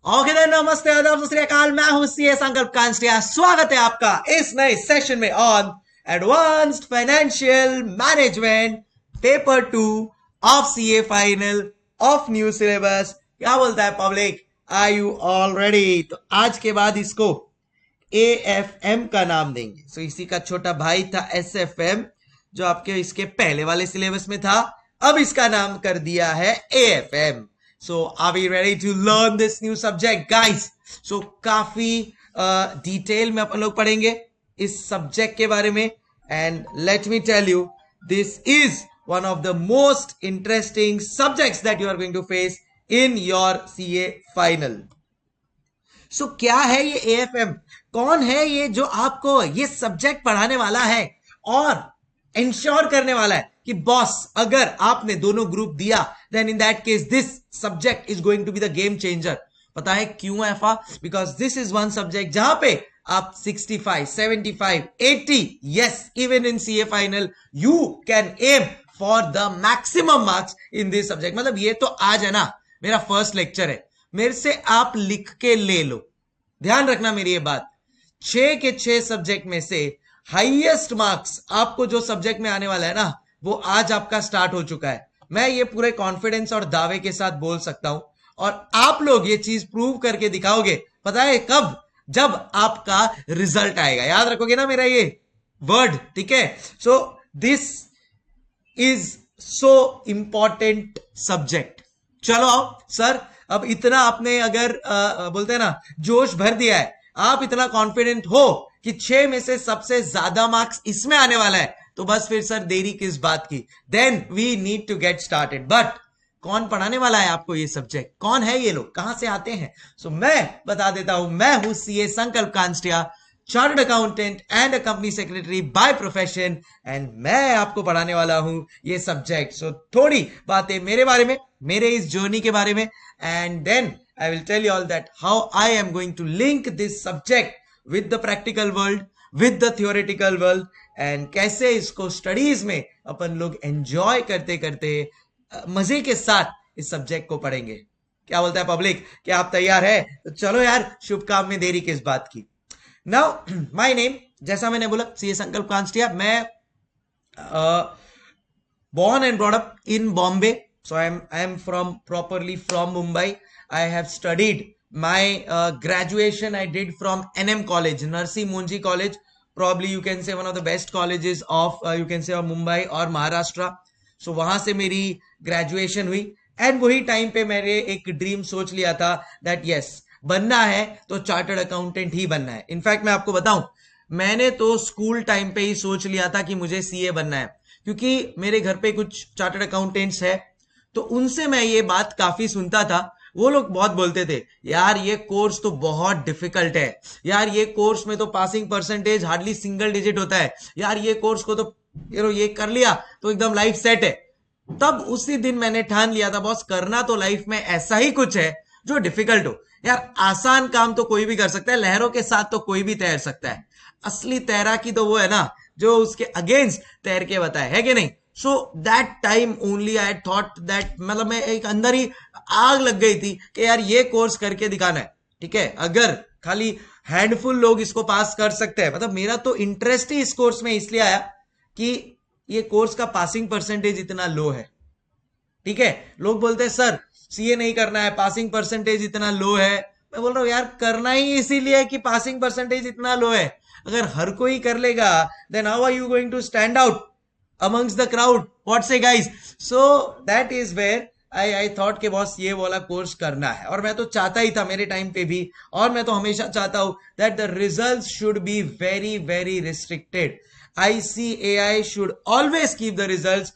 Okay then, नमस्ते, आदाब, सत श्री अकाल। मैं हूं सीए संकल्प कांस्टिया। स्वागत है आपका इस नए सेशन में on advanced financial management paper 2 of CA final of new syllabus. क्या बोलता है public? Are you all ready? तो आज के बाद इसको AFM का नाम देंगे। सो इसी का छोटा भाई था SFM, जो आपके इसके पहले वाले सिलेबस में था। अब इसका नाम कर दिया है AFM। So are we ready to learn this new subject, guys? So काफी डिटेल में अपन लोग पढ़ेंगे इस सब्जेक्ट के बारे में। And let me tell you, this is one of the most interesting subjects that you are going to face in your CA final. So क्या है ये AFM? कौन है ये जो आपको ये सब्जेक्ट पढ़ाने वाला है और इंश्योर करने वाला है कि बॉस, अगर आपने दोनों ग्रुप दिया then in that case this subject is going to be the game changer. पता है क्यों ऐसा? Because this is one subject जहां पे आप 65, 75, 80, yes, even in CA final you can aim for the maximum marks in this subject. मतलब ये तो आज है ना, मेरा फर्स्ट लेक्चर है, मेरे से आप लिख के ले लो। ध्यान रखना मेरी ये बात, 6 के 6 सब्जेक्ट में से हाईएस्ट मार्क्स आपको जो सब्जेक्ट में आने वाला है ना, वो आज आपका स्टार्ट हो चुका है। मैं ये पूरे कॉन्फिडेंस और दावे के साथ बोल सकता हूं, और आप लोग ये चीज प्रूव करके दिखाओगे। पता है कब? जब आपका रिजल्ट आएगा। याद रखोगे ना मेरा ये वर्ड, ठीक है? सो this is so important subject. चलो आओ सर, अब इतना आपने अगर बोलते हैं ना जोश भर दिया है, आप इतना कॉन्फिडेंट हो कि 6 में से सबसे ज्यादा मार्क्स इसमें आने वाला है, तो बस फिर सर देरी किस बात की? Then we need to get started. But कौन पढ़ाने वाला है आपको ये सब्जेक्ट? कौन है ये लोग? कहां से आते हैं? सो मैं बता देता हूं, मैं हूं CA Sankalp Kanstiya, chartered accountant and a company secretary by profession, and मैं आपको पढ़ाने वाला हूं ये सब्जेक्ट। सो थोड़ी बातें मेरे बारे में, मेरे इस जर्नी के बारे में, and then I will tell you all that how I am going to link this subject with the practical world, with the theoretical world, and कैसे इसको स्टडीज में अपन लोग एंजॉय करते करते मजे के साथ इस सब्जेक्ट को पढ़ेंगे। क्या बोलता है पब्लिक? क्या आप तैयार है? तो चलो यार, शुभ काम में देरी किस बात की। नाउ माय नेम, जैसा मैंने बोला, सीए संकल्प कांस्टिया। मैं born and brought up in Bombay, so I am from properly from Mumbai. I have studied my graduation I did from NM College, Narsi Monji College. Probably you can say one of the best colleges of you can say Mumbai और Maharashtra. so वहां से मेरी graduation हुई, and वही time पे मैंने एक dream सोच लिया था दैट यस, बनना है तो चार्टर्ड अकाउंटेंट ही बनना है। इनफैक्ट मैं आपको बताऊं, मैंने तो स्कूल टाइम पे ही सोच लिया था कि मुझे सीए बनना है, क्योंकि मेरे घर पे कुछ चार्टर्ड अकाउंटेंट्स है, तो उनसे मैं ये बात काफी सुनता था। वो लोग बहुत बोलते थे, यार ये कोर्स तो बहुत डिफिकल्ट है, यार ये कोर्स में तो passing percentage hardly single digit होता है, यार ये कोर्स को तो ये कर लिया तो एकदम लाइफ सेट है। तब उसी दिन मैंने ठान लिया था, बॉस करना तो लाइफ में ऐसा ही कुछ है जो डिफिकल्ट हो। यार आसान काम तो कोई भी कर सकता है, लहरों के साथ तो कोई भी तैर सकता है। असली तैराकी तो वो है ना जो उसके अगेंस्ट तैर के बताए, है कि नहीं? So that time only I thought that, मतलब मैं एक अंदर ही आग लग गई थी कि यार ये कोर्स करके दिखाना है, ठीक है? अगर खाली हैंडफुल लोग इसको पास कर सकते हैं, मतलब मेरा तो इंटरेस्ट ही इस कोर्स में इसलिए आया कि ये कोर्स का पासिंग परसेंटेज इतना लो है, ठीक है? लोग बोलते हैं सर सीए नहीं करना है, पासिंग परसेंटेज इतना लो है। मैं बोल रहा हूं यार, करना ही इसीलिए कि पासिंग परसेंटेज इतना लो है। अगर हर कोई कर लेगा then how are you going to stand out amongst the crowd? What say guys? So that is where I thought कि बॉस ये वाला कोर्स करना है, और मैं तो चाहता ही था मेरे टाइम पे भी, और मैं तो हमेशा चाहता हूं that the results should be very very restricted. ICAI should always keep the results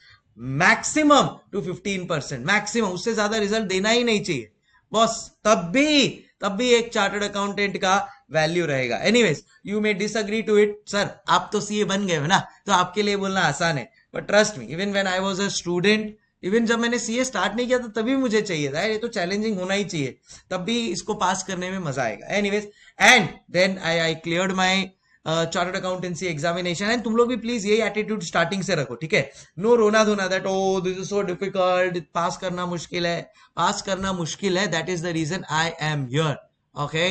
maximum to 15%, maximum, उससे ज्यादा रिजल्ट देना ही नहीं चाहिए बॉस। तब भी एक चार्टर्ड अकाउंटेंट का वैल्यू रहेगा। Anyways, you may disagree to it, sir आप तो सीए बन गए हो ना, तो आपके लिए बोलना आसान है, but trust me, even when I was a student, even जब मैंने सीए स्टार्ट नहीं किया था तभी मुझे चाहिए था ये तो चैलेंजिंग होना ही चाहिए, तब भी इसको पास करने में मजा आएगा। Anyways, and then I cleared my chartered accountancy examination and तुम लोग भी प्लीज यही एटीट्यूड स्टार्टिंग से रखो, ठीक है? नो रोना धोना that oh this is so difficult, pass करना मुश्किल है, पास करना मुश्किल है, that is the reason I am here, okay?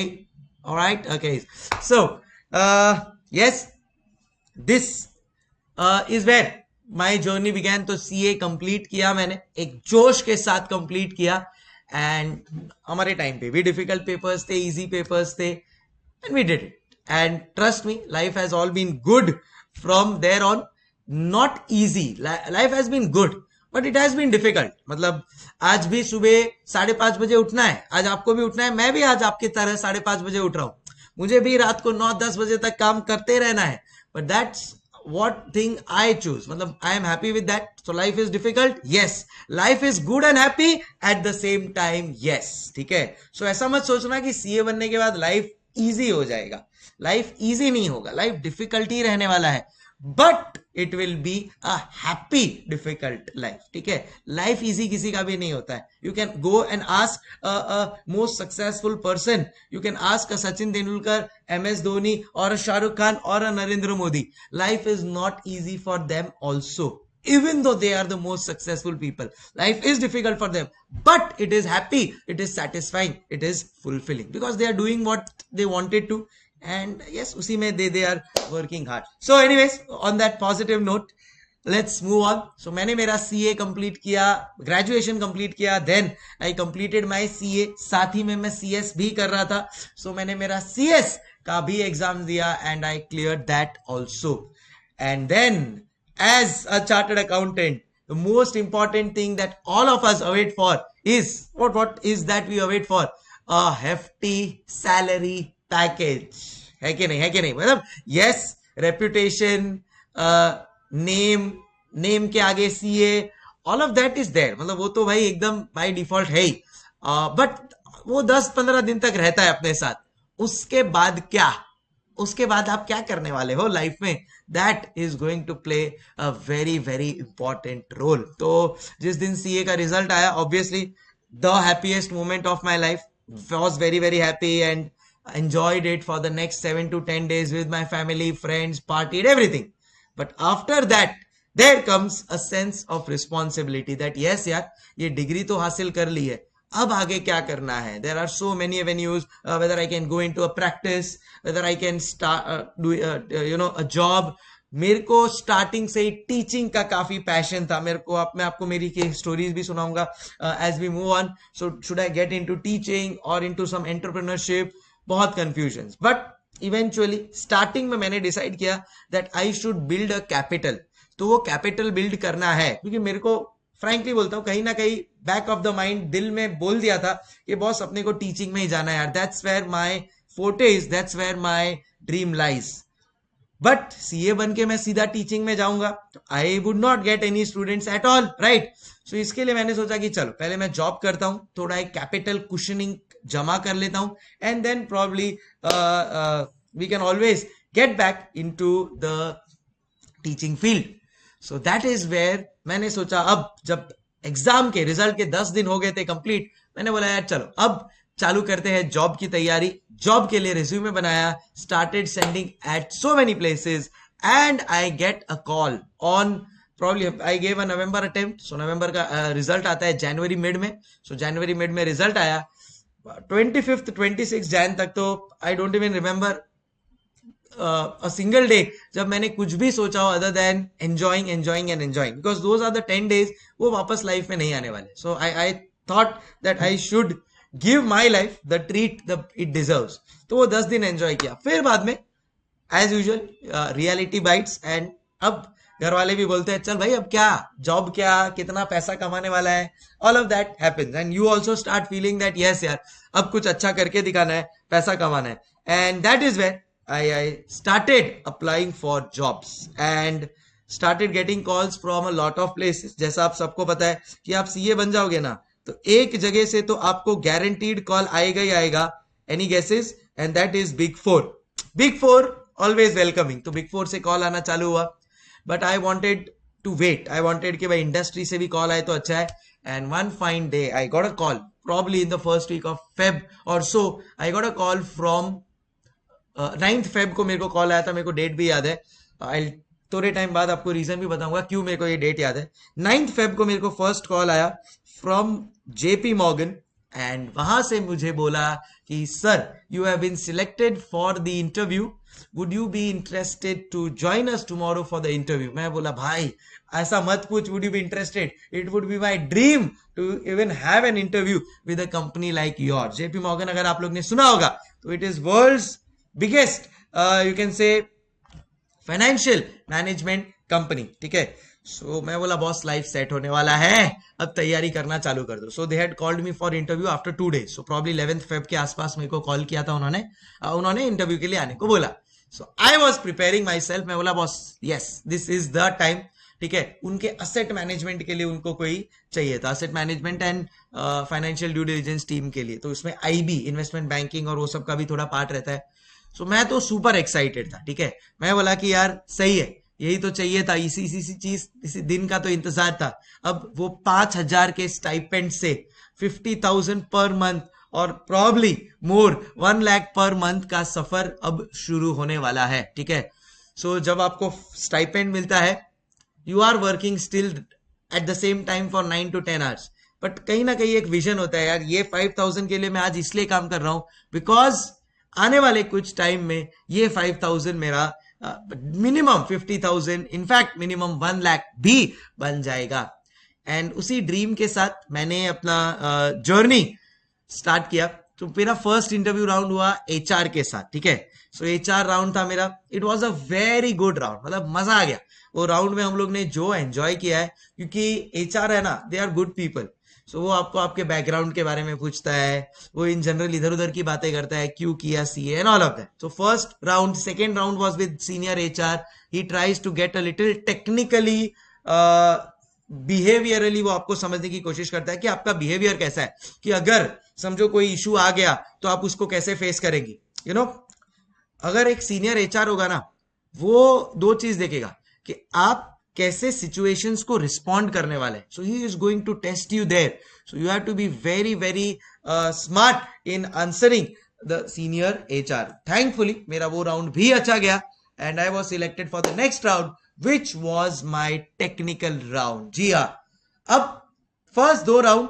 Alright, okay, so yes, this is where my journey began. तो सीए कंप्लीट किया मैंने, एक जोश के साथ कंप्लीट किया, एंड हमारे टाइम पे भी डिफिकल्ट पेपर्स थे, इजी पेपर्स थे, and we did it, and trust me, life has all been good from there on. Not easy, life has been good but it has been difficult. मतलब आज भी सुबह 5:30 बजे उठना है, आज आपको भी उठना है, मैं भी आज आपकी तरह 5:30 बजे उठ रहा हूं, मुझे भी रात को 9-10 बजे तक काम करते रहना है, but that's what thing I choose, मतलब I am happy with that. So life is difficult, yes, life is good and happy at the same time, yes, ठीक है? So ऐसा मत सोचना कि सीए बनने के बाद लाइफ इजी हो जाएगा, लाइफ इजी नहीं होगा, लाइफ डिफिकल्टी रहने वाला है, but it will be a happy difficult life, ठीक है? लाइफ इजी किसी का भी नहीं होता है। You can go and ask most successful person, you can ask a Sachin Tendulkar, MS Dhoni और अ शाहरुख खान और a Narendra Modi, life is not easy for them also, even though they are the most successful people. Life is difficult for them, but it is happy, it is satisfying, it is fulfilling, because they are doing what they wanted to, and yes, usi mein they are working hard. So anyways, on that positive note, let's move on. So मैंने मेरा CA complete किया, graduation complete किया, then I completed my CA, साथ ही में मैं CS भी कर रहा था, so मैंने मेरा CS का भी एग्जाम दिया, and I cleared that also. And then as a chartered accountant, the most important thing that all of us await for is what is that we await for? A hefty salary package. है कि नहीं, है कि नहीं? मतलब yes, reputation, name के आगे CA, all of that is there. मतलब वो तो भाई एकदम by default है ही, but वो 10-15 दिन तक रहता है अपने साथ। उसके बाद क्या, उसके बाद आप क्या करने वाले हो लाइफ में, that is going to play a very very important role. तो जिस दिन सीए का रिजल्ट आया, obviously the happiest moment of my life, was very very happy and enjoyed it for the next 7 to 10 days with my family, friends, partied, everything. But after that, there comes a sense of responsibility that yes यार, ये degree तो हासिल कर ली है, अब आगे क्या करना है? There are so many avenues, whether I can go into a practice, whether I can start do a job. मेरे को स्टार्टिंग से ही टीचिंग का काफी पैशन था, मेरे को मैं आपको मेरी की स्टोरीज भी सुनाऊंगा as we move on. So should I get into teaching और इनटू सम एंटरप्रेन्योरशिप, बहुत कंफ्यूजन. बट इवेंचुअली स्टार्टिंग में मैंने डिसाइड किया that I should build a capital. तो वो कैपिटल बिल्ड करना है, क्योंकि मेरे को फ्रैंकली बोलता हूँ, कहीं ना कहीं बैक ऑफ द माइंड दिल में बोल दिया था कि बॉस अपने को टीचिंग में ही जाना है यार, that's where my forte is, that's where my dream lies. But CA बन के मैं सीधा टीचिंग में जाऊंगा तो I would not get any students at all, right? So इसके लिए मैंने सोचा कि चलो पहले मैं जॉब करता हूं, थोड़ा एक कैपिटल कुशनिंग जमा कर लेता हूं, and then probably we can always get back into the teaching field. So that is where मैंने सोचा, अब जब एग्जाम के रिजल्ट के 10 दिन हो गए थे कंप्लीट, मैंने बोला यार चलो अब चालू करते हैं जॉब की तैयारी. जॉब के लिए रिज्यूमे बनाया, started sending at so many places, and I get a call on probably I gave a November attempt. So November का रिजल्ट आता है जनवरी मिड में. सो जनवरी मिड में रिजल्ट आया, 25th 26 जैन तक तो I don't even remember a single day जब मैंने कुछ भी सोचा हो other than enjoying and enjoying, because those are the 10 days वो वापस लाइफ में नहीं आने वाले. So I thought that I should give my life the treat it deserves. तो वो 10 दिन एंजॉय किया. फिर बाद में as usual reality bites, and अब घर वाले भी बोलते हैं चल भाई अब क्या जॉब, क्या कितना पैसा कमाने वाला है, all of that happens, and you also start feeling that yes यार अब कुछ अच्छा करके दिखाना है, पैसा कमाना है. And that is where I started applying for jobs and started getting calls from a lot of places. जैसा आप सबको पता है कि आप सीए बन जाओगे ना तो एक जगह से तो आपको गारंटीड कॉल आएगा ही आएगा. Any guesses? And that is big four. Big four always welcoming. तो बिग फोर से कॉल आना चालू हुआ, but I wanted to wait. I wanted कि भाई इंडस्ट्री से भी कॉल आए तो अच्छा है. And one fine day I got a call, probably in the first week of Feb or so, I got a call from 9 Feb को मेरे को कॉल आया था, मेरे को डेट भी याद है। आई थोड़े टाइम बाद आपको रीजन भी बताऊंगा क्यों मेरे को ये डेट याद है। 9 फेब को मेरे को फर्स्ट कॉल आया फ्रॉम जेपी मॉर्गन, एंड वहां से मुझे बोला कि sir you have been selected for the interview, would you be interested to join us tomorrow for the interview. मैं बोला भाई ऐसा मत पूछ, would you be interested, it would be my dream to even have an interview with a company like your. JP Morgan अगर आप लोग ने सुना होगा तो it is world's biggest you can say financial management company, ठीक है। सो मैं बोला बॉस लाइफ सेट होने वाला है, अब तैयारी करना चालू कर दो। So they had called me for interview after 2 days, so probably 11th Feb के आसपास मेरे को कॉल किया था उन्होंने इंटरव्यू के लिए आने को बोला। So I was preparing myself, मैं बोला boss yes this is the time, ठीक है। उनके असेट मैनेजमेंट के लिए उनको कोई चाहिए था, asset management and financial due diligence team के लिए, तो उसमें आईबी इन्वेस्टमेंट बैंकिंग और वो सब का भी थोड़ा पार्ट रहता है। सो मैं तो सुपर एक्साइटेड था, ठीक है। मैं बोला कि यार सही है, यही तो चाहिए था, इसी दिन का तो इंतजार था। अब वो 5,000 के स्टाइपेंड से 50,000 पर मंथ और प्रॉब्ली मोर 1 लाख पर मंथ का सफर अब शुरू होने वाला है, ठीक है। सो जब आपको स्टाइपेंड मिलता है, you are working still at the same time for 9 to 10 hours, but कहीं ना कहीं एक विजन होता है यार, ये 5,000 के लिए मैं आज इसलिए काम कर रहा हूं बिकॉज आने वाले कुछ टाइम में ये 5,000 मेरा मिनिमम 50,000, इनफैक्ट मिनिमम 1 लाख भी बन जाएगा। एंड उसी ड्रीम के साथ मैंने अपना जर्नी स्टार्ट किया। तो मेरा फर्स्ट इंटरव्यू राउंड हुआ एचआर के साथ, ठीक है। सो एचआर राउंड था मेरा, it was a very good round, मतलब मजा आ गया वो राउंड में। हम लोग ने जो एंजॉय किया है, क्योंकि एचआर है ना, दे आर गुड पीपल। सो वो आपको आपके बैकग्राउंड के बारे में पूछता है, वो इन जनरल इधर उधर की बातें करता है, क्यों किया CA and all of that. So first round, second round was with senior HR, he tries to get a little technically behaviourally, वो आपको समझने की कोशिश करता है कि आपका बिहेवियर कैसा है, कि अगर समझो कोई इशू आ गया तो आप उसको कैसे फेस करेंगे। यू नो, अगर एक सीनियर एचआर होगा ना, वो 2 चीज देखेगा कि आप कैसे सिचुएशंस को रिस्पॉन्ड करने वाले हैं। So he is going to test you there, so you have to be very very smart in answering the senior HR. Thankfully मेरा वो राउंड भी अच्छा गया and I was selected for the next round which was my technical round. जी हाँ, अब first 2 round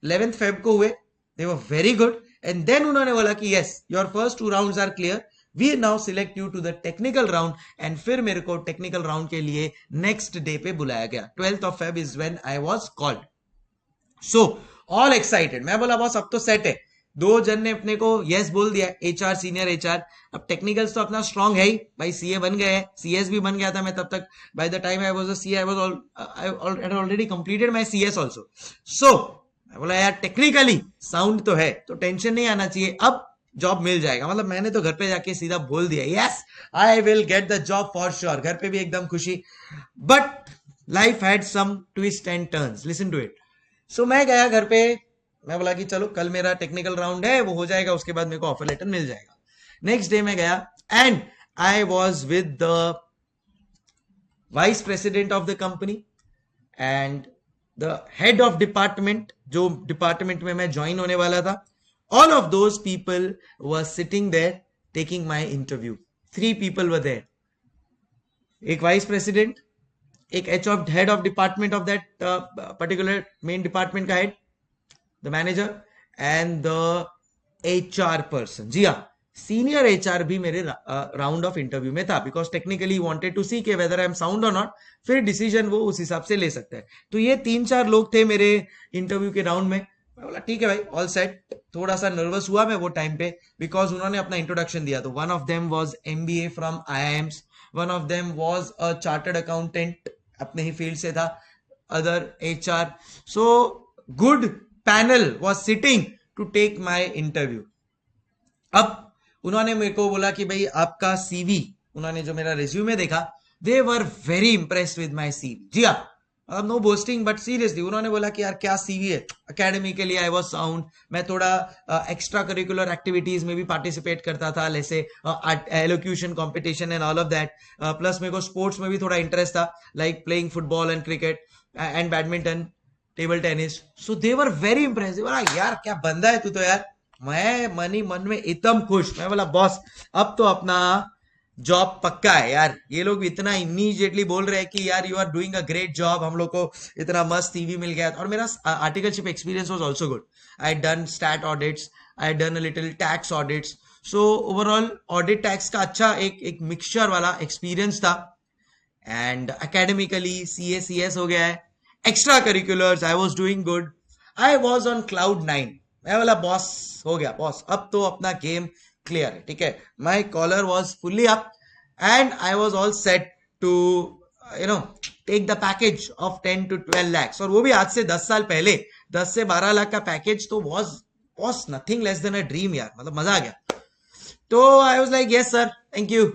11th Feb को हुए, they were very good, and then उन्होंने बोला कि yes your first 2 rounds are clear, we now select you to the technical round. And फिर मेरे को टेक्निकल राउंड के लिए नेक्स्ट डे पे बुलाया गया। 12th of Feb is when I was called. So all excited, मैं बोला बॉस अब तो सेट है, 2 जन ने अपने को यस बोल दिया, एचआर सीनियर एचआर। अब टेक्निकल्स तो अपना स्ट्रांग है ही भाई, सीए बन गए हैं, सीएस भी बन गया था मैं तब तक। By the time I was a CA, I already completed my CS also. So मैं बोला यार टेक्निकली साउंड तो है, तो टेंशन नहीं आना चाहिए, अब जॉब मिल जाएगा। मतलब मैंने तो घर पे जाके सीधा बोल दिया yes I will get the job for sure. घर पे भी एकदम खुशी, but life had some twist and turns, listen to it. So मैं गया घर पे, मैं बोला कि चलो कल मेरा टेक्निकल राउंड है, वो हो जाएगा, उसके बाद मेरे को ऑफर लेटर मिल जाएगा। नेक्स्ट डे मैं गया and I was with the vice president of the company and the head of department, जो डिपार्टमेंट में मैं ज्वाइन होने वाला था। All of those people were sitting there taking my interview. 3 people were there. एक vice president, एक head of department of that particular main department का head, the manager and the HR person. जी हाँ, senior HR भी मेरे round of interview में था, because technically he wanted to see कि whether I am sound or not, फिर decision वो उस हिसाब से ले सकता है। तो ये 3-4 लोग थे मेरे इंटरव्यू के राउंड में। मैं बोला ठीक है भाई, ऑल सेट। थोड़ा सा नर्वस हुआ मैं वो टाइम पे, बिकॉज उन्होंने अपना इंट्रोडक्शन दिया। तो one of them was MBA from IIMs, one of them was a chartered accountant, अपने ही फील्ड से था, other HR. So good panel was sitting to take my interview. अब उन्होंने मेरे को बोला कि भाई आपका सीवी, उन्होंने जो मेरा रिज्यूमे देखा, they were very impressed with my CV. जी हाँ, अब नो बोस्टिंग बट सीरियसली उन्होंने बोला कि यार क्या सीवी है, एकेडमी के लिए आई वाज साउंड, मैं थोड़ा एक्स्ट्रा करिकुलर एक्टिविटीज में भी पार्टिसिपेट करता था, जैसे elocution competition and all of that. Plus मेरे को स्पोर्ट्स में भी थोड़ा इंटरेस्ट था, like playing football and cricket and badminton, table tennis. So they were very impressive. यार क्या बंदा है तू तो यार, मैं मनी मन में एकदम खुश। मैं बोला बॉस अब तो अपना जॉब पक्का है यार। ये लोग इतना इमीडिएटली बोल रहे हैं कि यार you are doing a great job, हम लोग को इतना मस्त ईवी मिल गया। और मेरा articleship experience was also good. I done stat audits, I done a little tax audits. So overall audit tax का अच्छा एक मिक्सचर वाला एक्सपीरियंस था। एंड academically CACS हो गया है। Extra curriculars I was doing good. I was on cloud 9। मैं बोला बॉस हो गया बॉस, अब तो अपना गेम क्लियर है, ठीक है। My collar was fully up and I was all set to take the package of 10 to 12 lakhs। और वो भी आज से 10 साल पहले 10 से 12 लाख का पैकेज तो was nothing less than a dream यार, मतलब मजा आ गया। तो I was like yes sir thank you.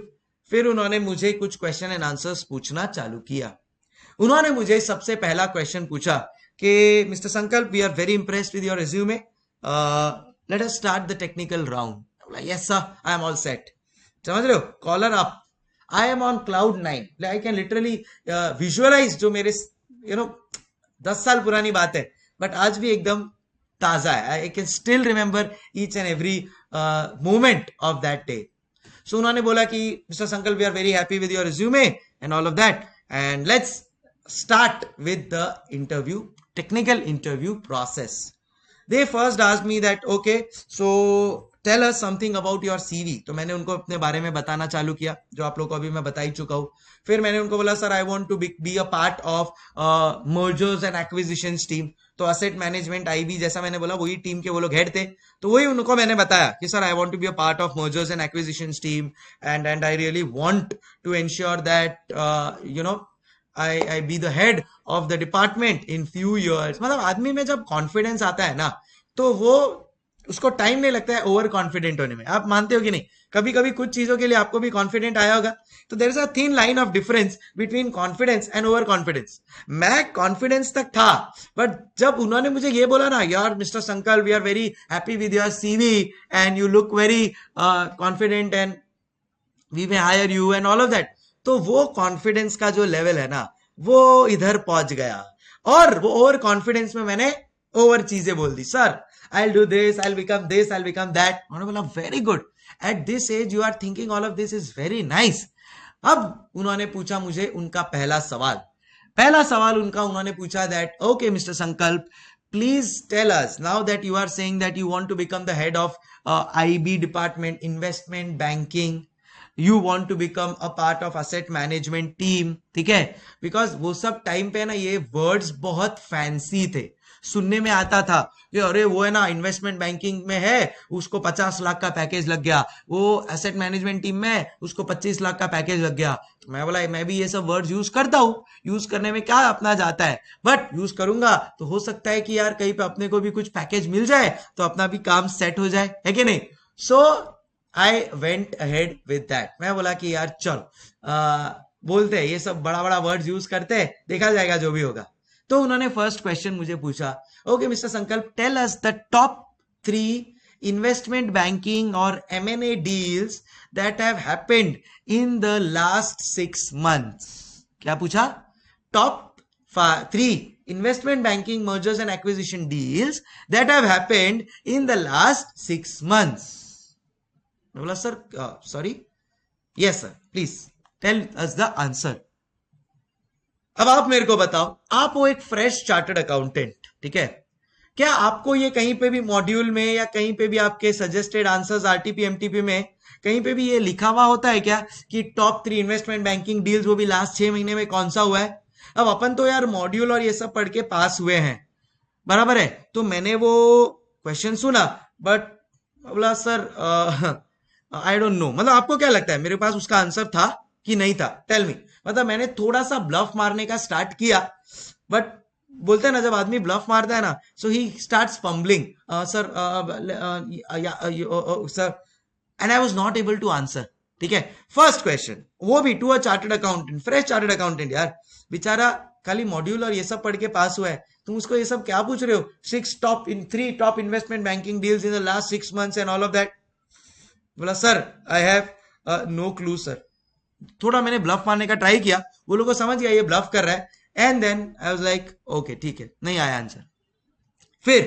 फिर उन्होंने मुझे कुछ क्वेश्चन एंड आंसर्स पूछना चालू किया। उन्होंने मुझे सबसे पहला क्वेश्चन पूछा कि mister Sankalp we are very impressed with your resume, let us start the technical round. Yes sir I am all set. समझ रहे हो, collar up, I am on cloud 9। I can literally visualize जो मेरे 10 साल पुरानी बात है बट आज भी एकदम ताजा है। I can still remember each and every moment of that day. So उन्होंने बोला कि mister Sankalp we are very happy with your resume and all of that and let's start with the interview, technical interview process. They first asked me that okay so tell us something about your CV। तो मैंने उनको अपने बारे में बताना चालू किया जो आप लोग को अभी मैं बता ही चुका हूँ। फिर मैंने उनको बोला sir I want to be a part of mergers and acquisitions team. तो असेट मैनेजमेंट आईबी जैसा मैंने बोला वही टीम के वो लोग हेड थे, तो वही उनको मैंने बताया कि sir I want to be a part of mergers and acquisitions team and I really want to ensure that I be the head of the department in few years। मतलब आदमी में जब कॉन्फिडेंस आता है ना तो वो उसको टाइम नहीं लगता है ओवर कॉन्फिडेंट होने में। आप मानते हो कि नहीं, कभी कभी कुछ चीजों के लिए आपको भी कॉन्फिडेंट आया होगा। तो there is a thin line of difference between confidence and over confidence. मैं कॉन्फिडेंस तक था बट जब उन्होंने मुझे ये बोला ना यार mister Sankalp we are very happy with your CV and you look very confident and we may hire you and all of that, तो वो कॉन्फिडेंस का जो लेवल है ना वो इधर पहुंच गया। और वो ओवर कॉन्फिडेंस में मैंने ओवर चीजें बोल दी। Sir I will do this, I will become this, I will become that. उन्होंने बोला very good, at this age you are thinking all of this is very nice. अब उन्होंने पूछा मुझे उनका पहला सवाल उन्होंने पूछा that okay mister Sankalp please tell us now that you are saying that you want to become the head of IB department investment banking, you want to become a part of asset management team, ठीक है। Because वो सब time पे ना ये words बहुत fancy थे, सुनने में आता था कि अरे वो है ना इन्वेस्टमेंट बैंकिंग में है उसको 50 लाख का पैकेज लग गया, वो एसेट मैनेजमेंट टीम में उसको 25 लाख का पैकेज लग गया। तो मैं बोला मैं भी ये सब वर्ड्स यूज करता हूँ, यूज करने में क्या अपना जाता है, बट यूज करूंगा तो हो सकता है कि यार कहीं पे अपने को भी कुछ पैकेज मिल जाए तो अपना भी काम सेट हो जाए, है कि नहीं। So I went ahead with that. मैं बोला कि यार चलो बोलते हैं ये सब बड़ा बड़ा वर्ड्स यूज करते हैं, देखा जाएगा जो भी होगा। तो उन्होंने फर्स्ट क्वेश्चन मुझे पूछा okay mister Sankalp tell us the top 3 investment banking और M&A deals that have happened in the last 6 months। क्या पूछा, top 3 investment banking mergers and acquisition deals that have happened in the last 6 months। बोला sir sorry yes sir please tell us the answer. अब आप मेरे को बताओ, आप वो एक फ्रेश चार्टर्ड अकाउंटेंट, ठीक है, क्या आपको ये कहीं पे भी मॉड्यूल में या कहीं पे भी आपके सजेस्टेड आंसर्स आरटीपी एमटीपी में कहीं पे भी ये लिखा हुआ होता है क्या कि टॉप 3 इन्वेस्टमेंट बैंकिंग डील्स वो भी लास्ट 6 महीने में कौन सा हुआ है। अब अपन तो यार मॉड्यूल और ये सब पढ़ के पास हुए हैं, बराबर है। तो मैंने वो क्वेश्चन सुना बट बोला सर आई डोंट नो, मतलब आपको क्या लगता है मेरे पास उसका आंसर था कि नहीं था, टेल मी। मतलब मैंने थोड़ा सा ब्लफ मारने का स्टार्ट किया बट बोलते हैं ना जब आदमी ब्लफ मारता है ना so he starts fumbling sir sir and I was not able to answer, ठीक है। फर्स्ट क्वेश्चन वो भी to a chartered accountant, fresh chartered accountant यार, बेचारा खाली मॉड्यूल और ये सब पढ़ के पास हुआ है, तुम उसको ये सब क्या पूछ रहे हो, 3 top investment banking deals in the last 6 months and all of that. बोला sir I have no clue sir. थोड़ा मैंने ब्लफ मारने का ट्राई किया, वो लोगों को समझ गया ये ब्लफ कर रहा है and then I was like okay ठीक है, नहीं आया आंसर। फिर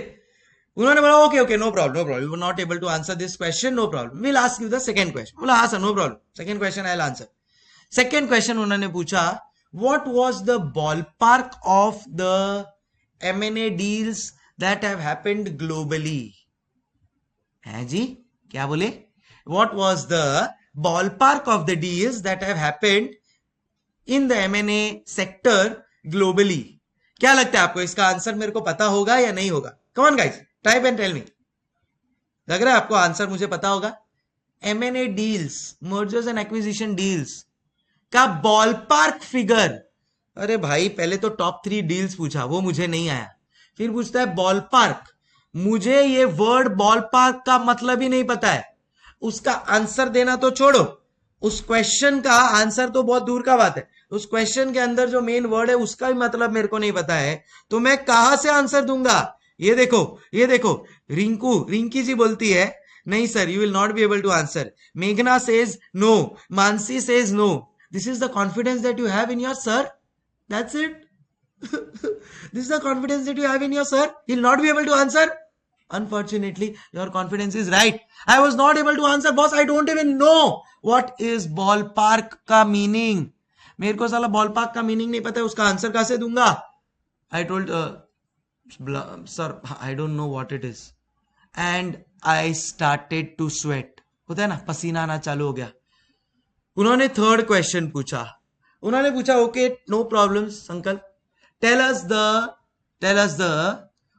उन्होंने बोला okay okay no problem no problem, you were not able to answer this question, no problem, will ask you the second question. बोला हाँ sir no problem, second question I will answer. Second question उन्होंने पूछा, what was the ballpark of the M&A deals that have happened globally? है जी, क्या बोले? What was the ballpark of the deals that have happened in the M&A sector globally? क्या लगता है आपको, इसका आंसर मेरे को पता होगा या नहीं होगा? Come on guys, type and tell me. लग रहा है आपको आंसर मुझे पता होगा? M&A deals, mergers and acquisition deals का बॉलपार्क फिगर। अरे भाई पहले तो टॉप 3 डील्स पूछा, वो मुझे नहीं आया, फिर पूछता है बॉल पार्क। मुझे ये वर्ड बॉल पार्क का मतलब ही नहीं पता है, उसका आंसर देना तो छोड़ो, उस क्वेश्चन का आंसर तो बहुत दूर का बात है, उस क्वेश्चन के अंदर जो मेन वर्ड है उसका भी मतलब मेरे को नहीं पता है, तो मैं कहां से आंसर दूंगा? ये देखो रिंकी जी बोलती है नहीं sir you will not be able to answer. मेघना says no, Mansi says no. This is the confidence that you have in your sir, that's it. This is the confidence that you have in your sir. He'll not be able to answer. Unfortunately, your confidence is right. I was not able to answer, boss. I don't even know what is ballpark का meaning. मेरे को साला ballpark का meaning नहीं पता है, उसका answer कैसे दूंगा? I told sir, I don't know what it is, and I started to sweat. होता है ना, पसीना आना चालू हो गया। उन्होंने थर्ड क्वेश्चन पूछा, उन्होंने पूछा okay no problem Sankalp, tell us the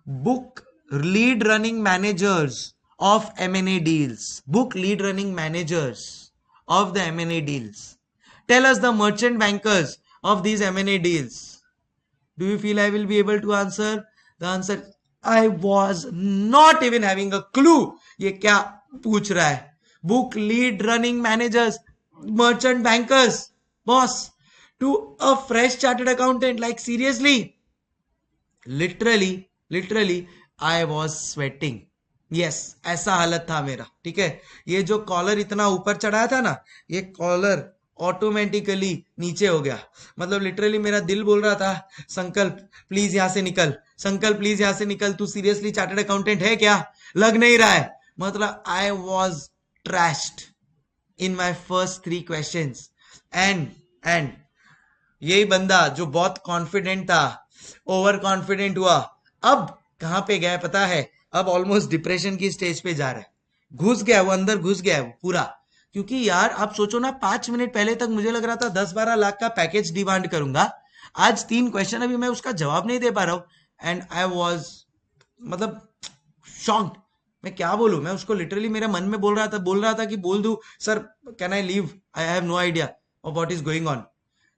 book lead running managers of M&A deals, book lead running managers of the M&A deals, tell us the merchant bankers of these M&A deals. Do you feel I will be able to answer the answer? I was not even having a clue ये क्या पूछ रहा है। Book lead running managers, merchant bankers, boss, to a fresh chartered accountant, like seriously, literally I was sweating. yes, ऐसा हालत था मेरा, ठीक है। ये जो कॉलर इतना ऊपर चढ़ाया था ना, ये कॉलर ऑटोमेटिकली नीचे हो गया, मतलब लिटरली मेरा दिल बोल रहा था संकल्प प्लीज यहां से निकल, संकल्प प्लीज यहां से निकल, तू सीरियसली चार्टर्ड अकाउंटेंट है क्या? लग नहीं रहा है। मतलब I was trashed in my first 3 questions and यही बंदा जो बहुत कॉन्फिडेंट था, ओवर कॉन्फिडेंट हुआ, अब कहां पे गया पता है? अब ऑलमोस्ट डिप्रेशन की स्टेज पे जा रहा है, घुस गया वो, अंदर घुस गया वो पूरा। क्योंकि यार आप सोचो ना, 5 मिनट पहले तक मुझे लग रहा था 10-12 लाख का पैकेज डिमांड करूंगा, आज 3 क्वेश्चन अभी मैं उसका जवाब नहीं दे पा रहा हूं एंड आई वॉज मतलब शॉक्ड। मैं क्या बोलूं, मैं उसको लिटरली मेरे मन में बोल रहा था कि बोल दूं sir can I leave, I have no idea of what is going on,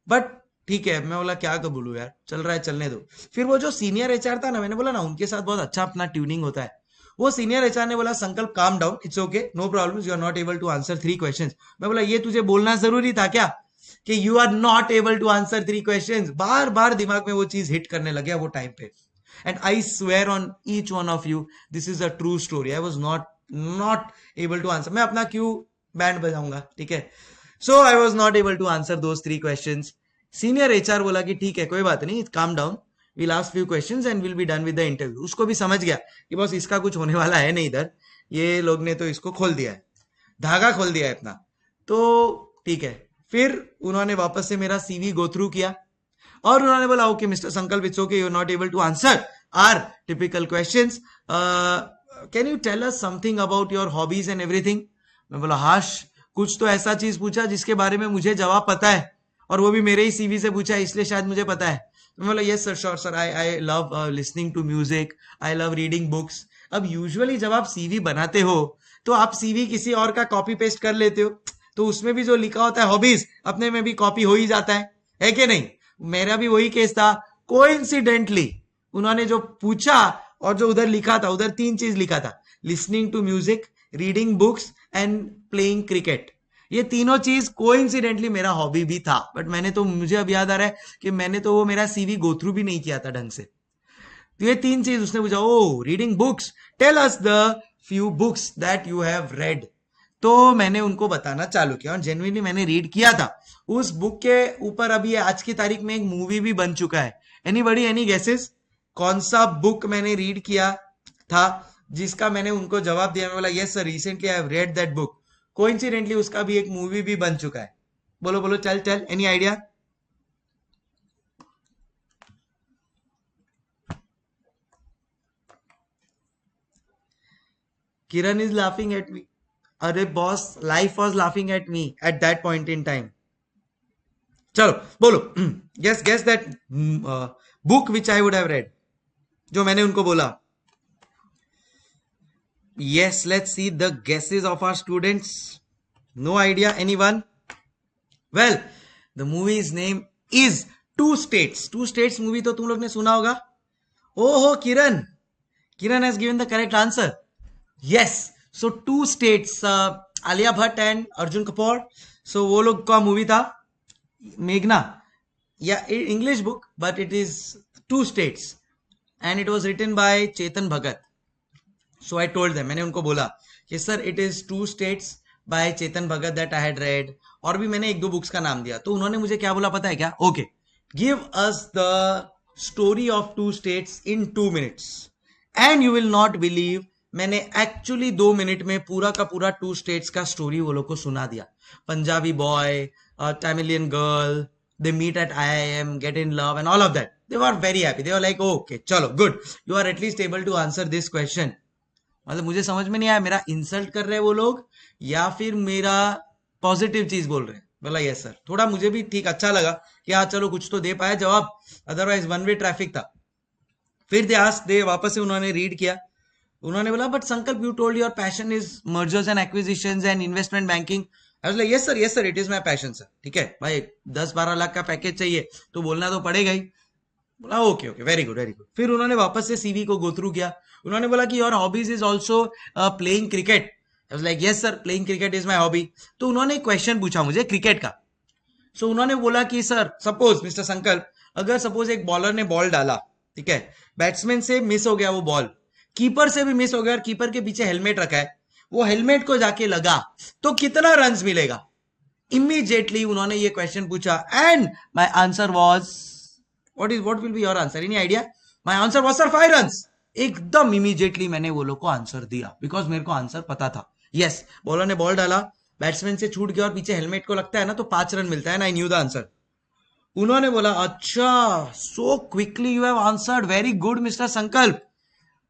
but ठीक है मैं बोला क्या बोलूं यार, चल रहा है चलने दो। फिर वो जो सीनियर एचआर था ना, मैंने बोला ना उनके साथ बहुत अच्छा अपना ट्यूनिंग होता है, वो सीनियर एचआर ने बोला Sankalp calm down, it's okay no problem, you are not able to answer 3 questions. मैं बोला ये तुझे बोलना जरूरी था क्या कि you are not able to answer 3 questions? बार बार दिमाग में वो चीज हिट करने लगे वो टाइम पे, and I swear on each one of you this is a true story, I was not able to answer. मैं अपना क्यू बैंड बजाऊंगा, ठीक है। So I was not able to answer those 3 क्वेश्चंस। सीनियर एचआर बोला कि ठीक है कोई बात नहीं, calm down, we'll ask few questions and will be done with the interview. उसको भी समझ गया कि बस इसका कुछ होने वाला है नहीं इधर, ये लोग ने तो इसको खोल दिया है, धागा खोल दिया है अपना, तो ठीक है। फिर उन्होंने वापस से मेरा सीवी गो थ्रू किया और उन्होंने बोला okay mister Sankalp it's okay, you are not able to answer our typical questions, can you tell us something about your hobbies and everything. मैं बोला हाश, कुछ तो ऐसा चीज पूछा जिसके बारे में मुझे जवाब पता है, और वो भी मेरे ही सीवी से पूछा है, इसलिए शायद मुझे पता है। मैं बोला yes sir sure sir, I love listening to music, I love reading books. अब यूजुअली जब आप सीवी बनाते हो तो आप सीवी किसी और का कॉपी पेस्ट कर लेते हो, तो उसमें भी जो लिखा होता है हॉबीज अपने में भी कॉपी हो ही जाता है कि नहीं? मेरा भी वही केस था। कोइंसिडेंटली उन्होंने जो पूछा और जो उधर लिखा था, उधर 3 चीज लिखा था, listening to music, reading books and playing cricket. ये तीनों चीज कोइंसिडेंटली मेरा हॉबी भी था, बट मैंने तो, मुझे अब याद आ रहा है कि मैंने तो वो मेरा सीवी गो थ्रू भी नहीं किया था ढंग से। तो ये 3 चीज उसने पूछा, oh reading books, tell us the few books that you have read. तो मैंने उनको बताना चालू किया और जेन्युइनली मैंने रीड किया था। उस बुक के ऊपर अभी आज की तारीख में एक मूवी भी बन चुका है। एनीबॉडी, एनी गेसेस कौन सा बुक मैंने रीड किया था? जिसका मैंने उनको जवाब दिया, मैं बोला yes sir recently I have read that book, coincidentally उसका भी एक मूवी भी बन चुका है। बोलो बोलो, चल चल, any idea? Kiran is laughing at me. अरे boss, life was laughing at me at that point in time. चलो बोलो, guess guess that book which I would have read, जो मैंने उनको बोला। Yes, let's see the guesses of our students. No idea, anyone? Well, the movie's name is Two States. Two States movie तो तुम लोग ने सुना होगा। Oh, Kiran. Kiran has given the correct answer. Yes. So Two States, Alia Bhatt and Arjun Kapoor. So वो लोग का movie था मेघना. Yeah, English book, but it is Two States. And it was written by Chetan Bhagat. So I told them, मैंने उनको बोला कि sir it is Two States by Chetan Bhagat that I had read, और भी मैंने एक दो बुक्स का नाम दिया। तो उन्होंने मुझे क्या बोला पता है क्या? Okay, give us the story of Two States in 2 minutes and you will not believe, मैंने एक्चुअली 2 minute में पूरा का पूरा टू स्टेट्स का स्टोरी वो लोग को सुना दिया। Punjabi boy, Tamilian girl, they meet at IIM, get in love and all of that. They were very happy. They were like, okay, chalo, good. You are at least able to answer this question. मतलब मुझे समझ में नहीं आया मेरा insult कर रहे हैं वो लोग या फिर मेरा पॉजिटिव चीज बोल रहे हैं। बोला यस सर, थोड़ा मुझे भी ठीक अच्छा लगा कि हाँ चलो कुछ तो दे पाया जवाब, अदरवाइज वन वे ट्रैफिक था। फिर दे वापस से उन्होंने रीड किया। उन्होंने बोला बट संकल्प you told your passion is mergers and acquisitions and investment banking. I was like yes sir it is my passion sir. ठीक है भाई, 10-12 लाख का पैकेज चाहिए तो बोलना तो पड़ेगा ही। बोला okay okay, very good very good. फिर उन्होंने वापस से सीवी को गो थ्रू किया। उन्होंने बोला कि your hobbies is also playing cricket. I was like yes sir, playing cricket is my hobby. तो उन्होंने क्वेश्चन पूछा मुझे क्रिकेट का। सो उन्होंने बोला कि सर सपोज मिस्टर संकल्प, अगर सपोज एक बॉलर ने बॉल डाला, ठीक है, बैट्समैन से मिस हो गया वो बॉल, कीपर से भी मिस हो गया और कीपर के पीछे हेलमेट रखा है, वो हेलमेट को जाके लगा तो कितना रन मिलेगा? इमीडिएटली उन्होंने ये क्वेश्चन पूछा and my answer was what will be your answer? Any idea? My answer was sir 5 runs. एकदम इमीडिएटली मैंने वो लोग को आंसर दिया बिकॉज मेरे को आंसर पता था। यस, बॉलर ने बॉल डाला, बैट्समैन से छूट गया और पीछे हेलमेट को लगता है ना तो 5 रन मिलता है ना। I knew the answer. उन्होंने बोला अच्छा, so quickly you have answered, very good mister Sankalp,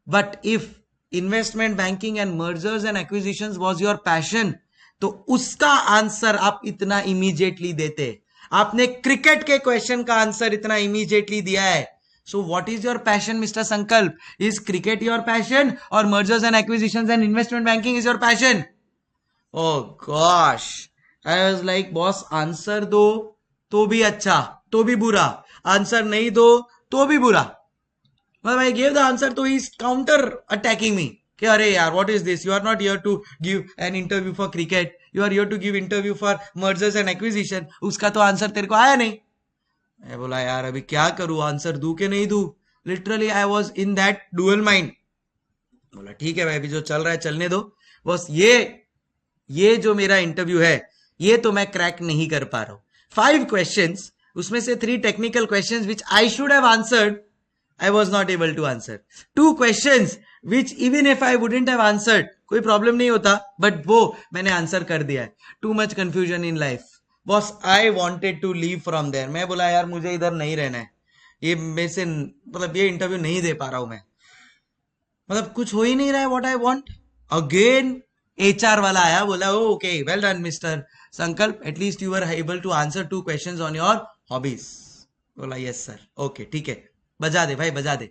but if investment banking and mergers and acquisitions was your passion तो उसका आंसर आप इतना इमीडिएटली देते। आपने क्रिकेट के क्वेश्चन का आंसर इतना इमीडिएटली दिया है। So what is your passion mister संकल्प? इज क्रिकेट योर पैशन और mergers and acquisitions and investment banking is your passion? Oh gosh, I was like boss answer दो तो भी अच्छा तो भी बुरा, आंसर नहीं दो तो भी बुरा। मतलब आई गिव द आंसर तो he is counter attacking me कि अरे यार what is this, you are not here to give an interview for cricket, you are here to give interview for mergers and acquisition. उसका तो answer तेरे को आया नहीं। मैं बोला यार अभी क्या करूं, आंसर दूं कि नहीं दूं? Literally I was in that dual mind. बोला ठीक है भाई, अभी जो चल रहा है चलने दो। बस ये जो मेरा इंटरव्यू है ये तो मैं क्रैक नहीं कर पा रहा हूं। 5 क्वेश्चंस, उसमें से 3 technical questions which I should have answered, I was not able to answer. 2 questions which even if I wouldn't have answered, कोई प्रॉब्लम नहीं होता, बट वो मैंने आंसर कर दिया है। Too much confusion in life. Boss, I wanted to leave from there. मैं बोला यार मुझे इधर नहीं रहना है, ये मेरे से मतलब ये इंटरव्यू नहीं दे पा रहा हूं मैं, मतलब कुछ हो ही नहीं रहा है what I want. Again HR वाला आया, बोला okay well done mister Sankalp, at least you are able to answer 2 questions on your hobbies. बोला यस सर, ओके ठीक है, बजा दे भाई बजा दे।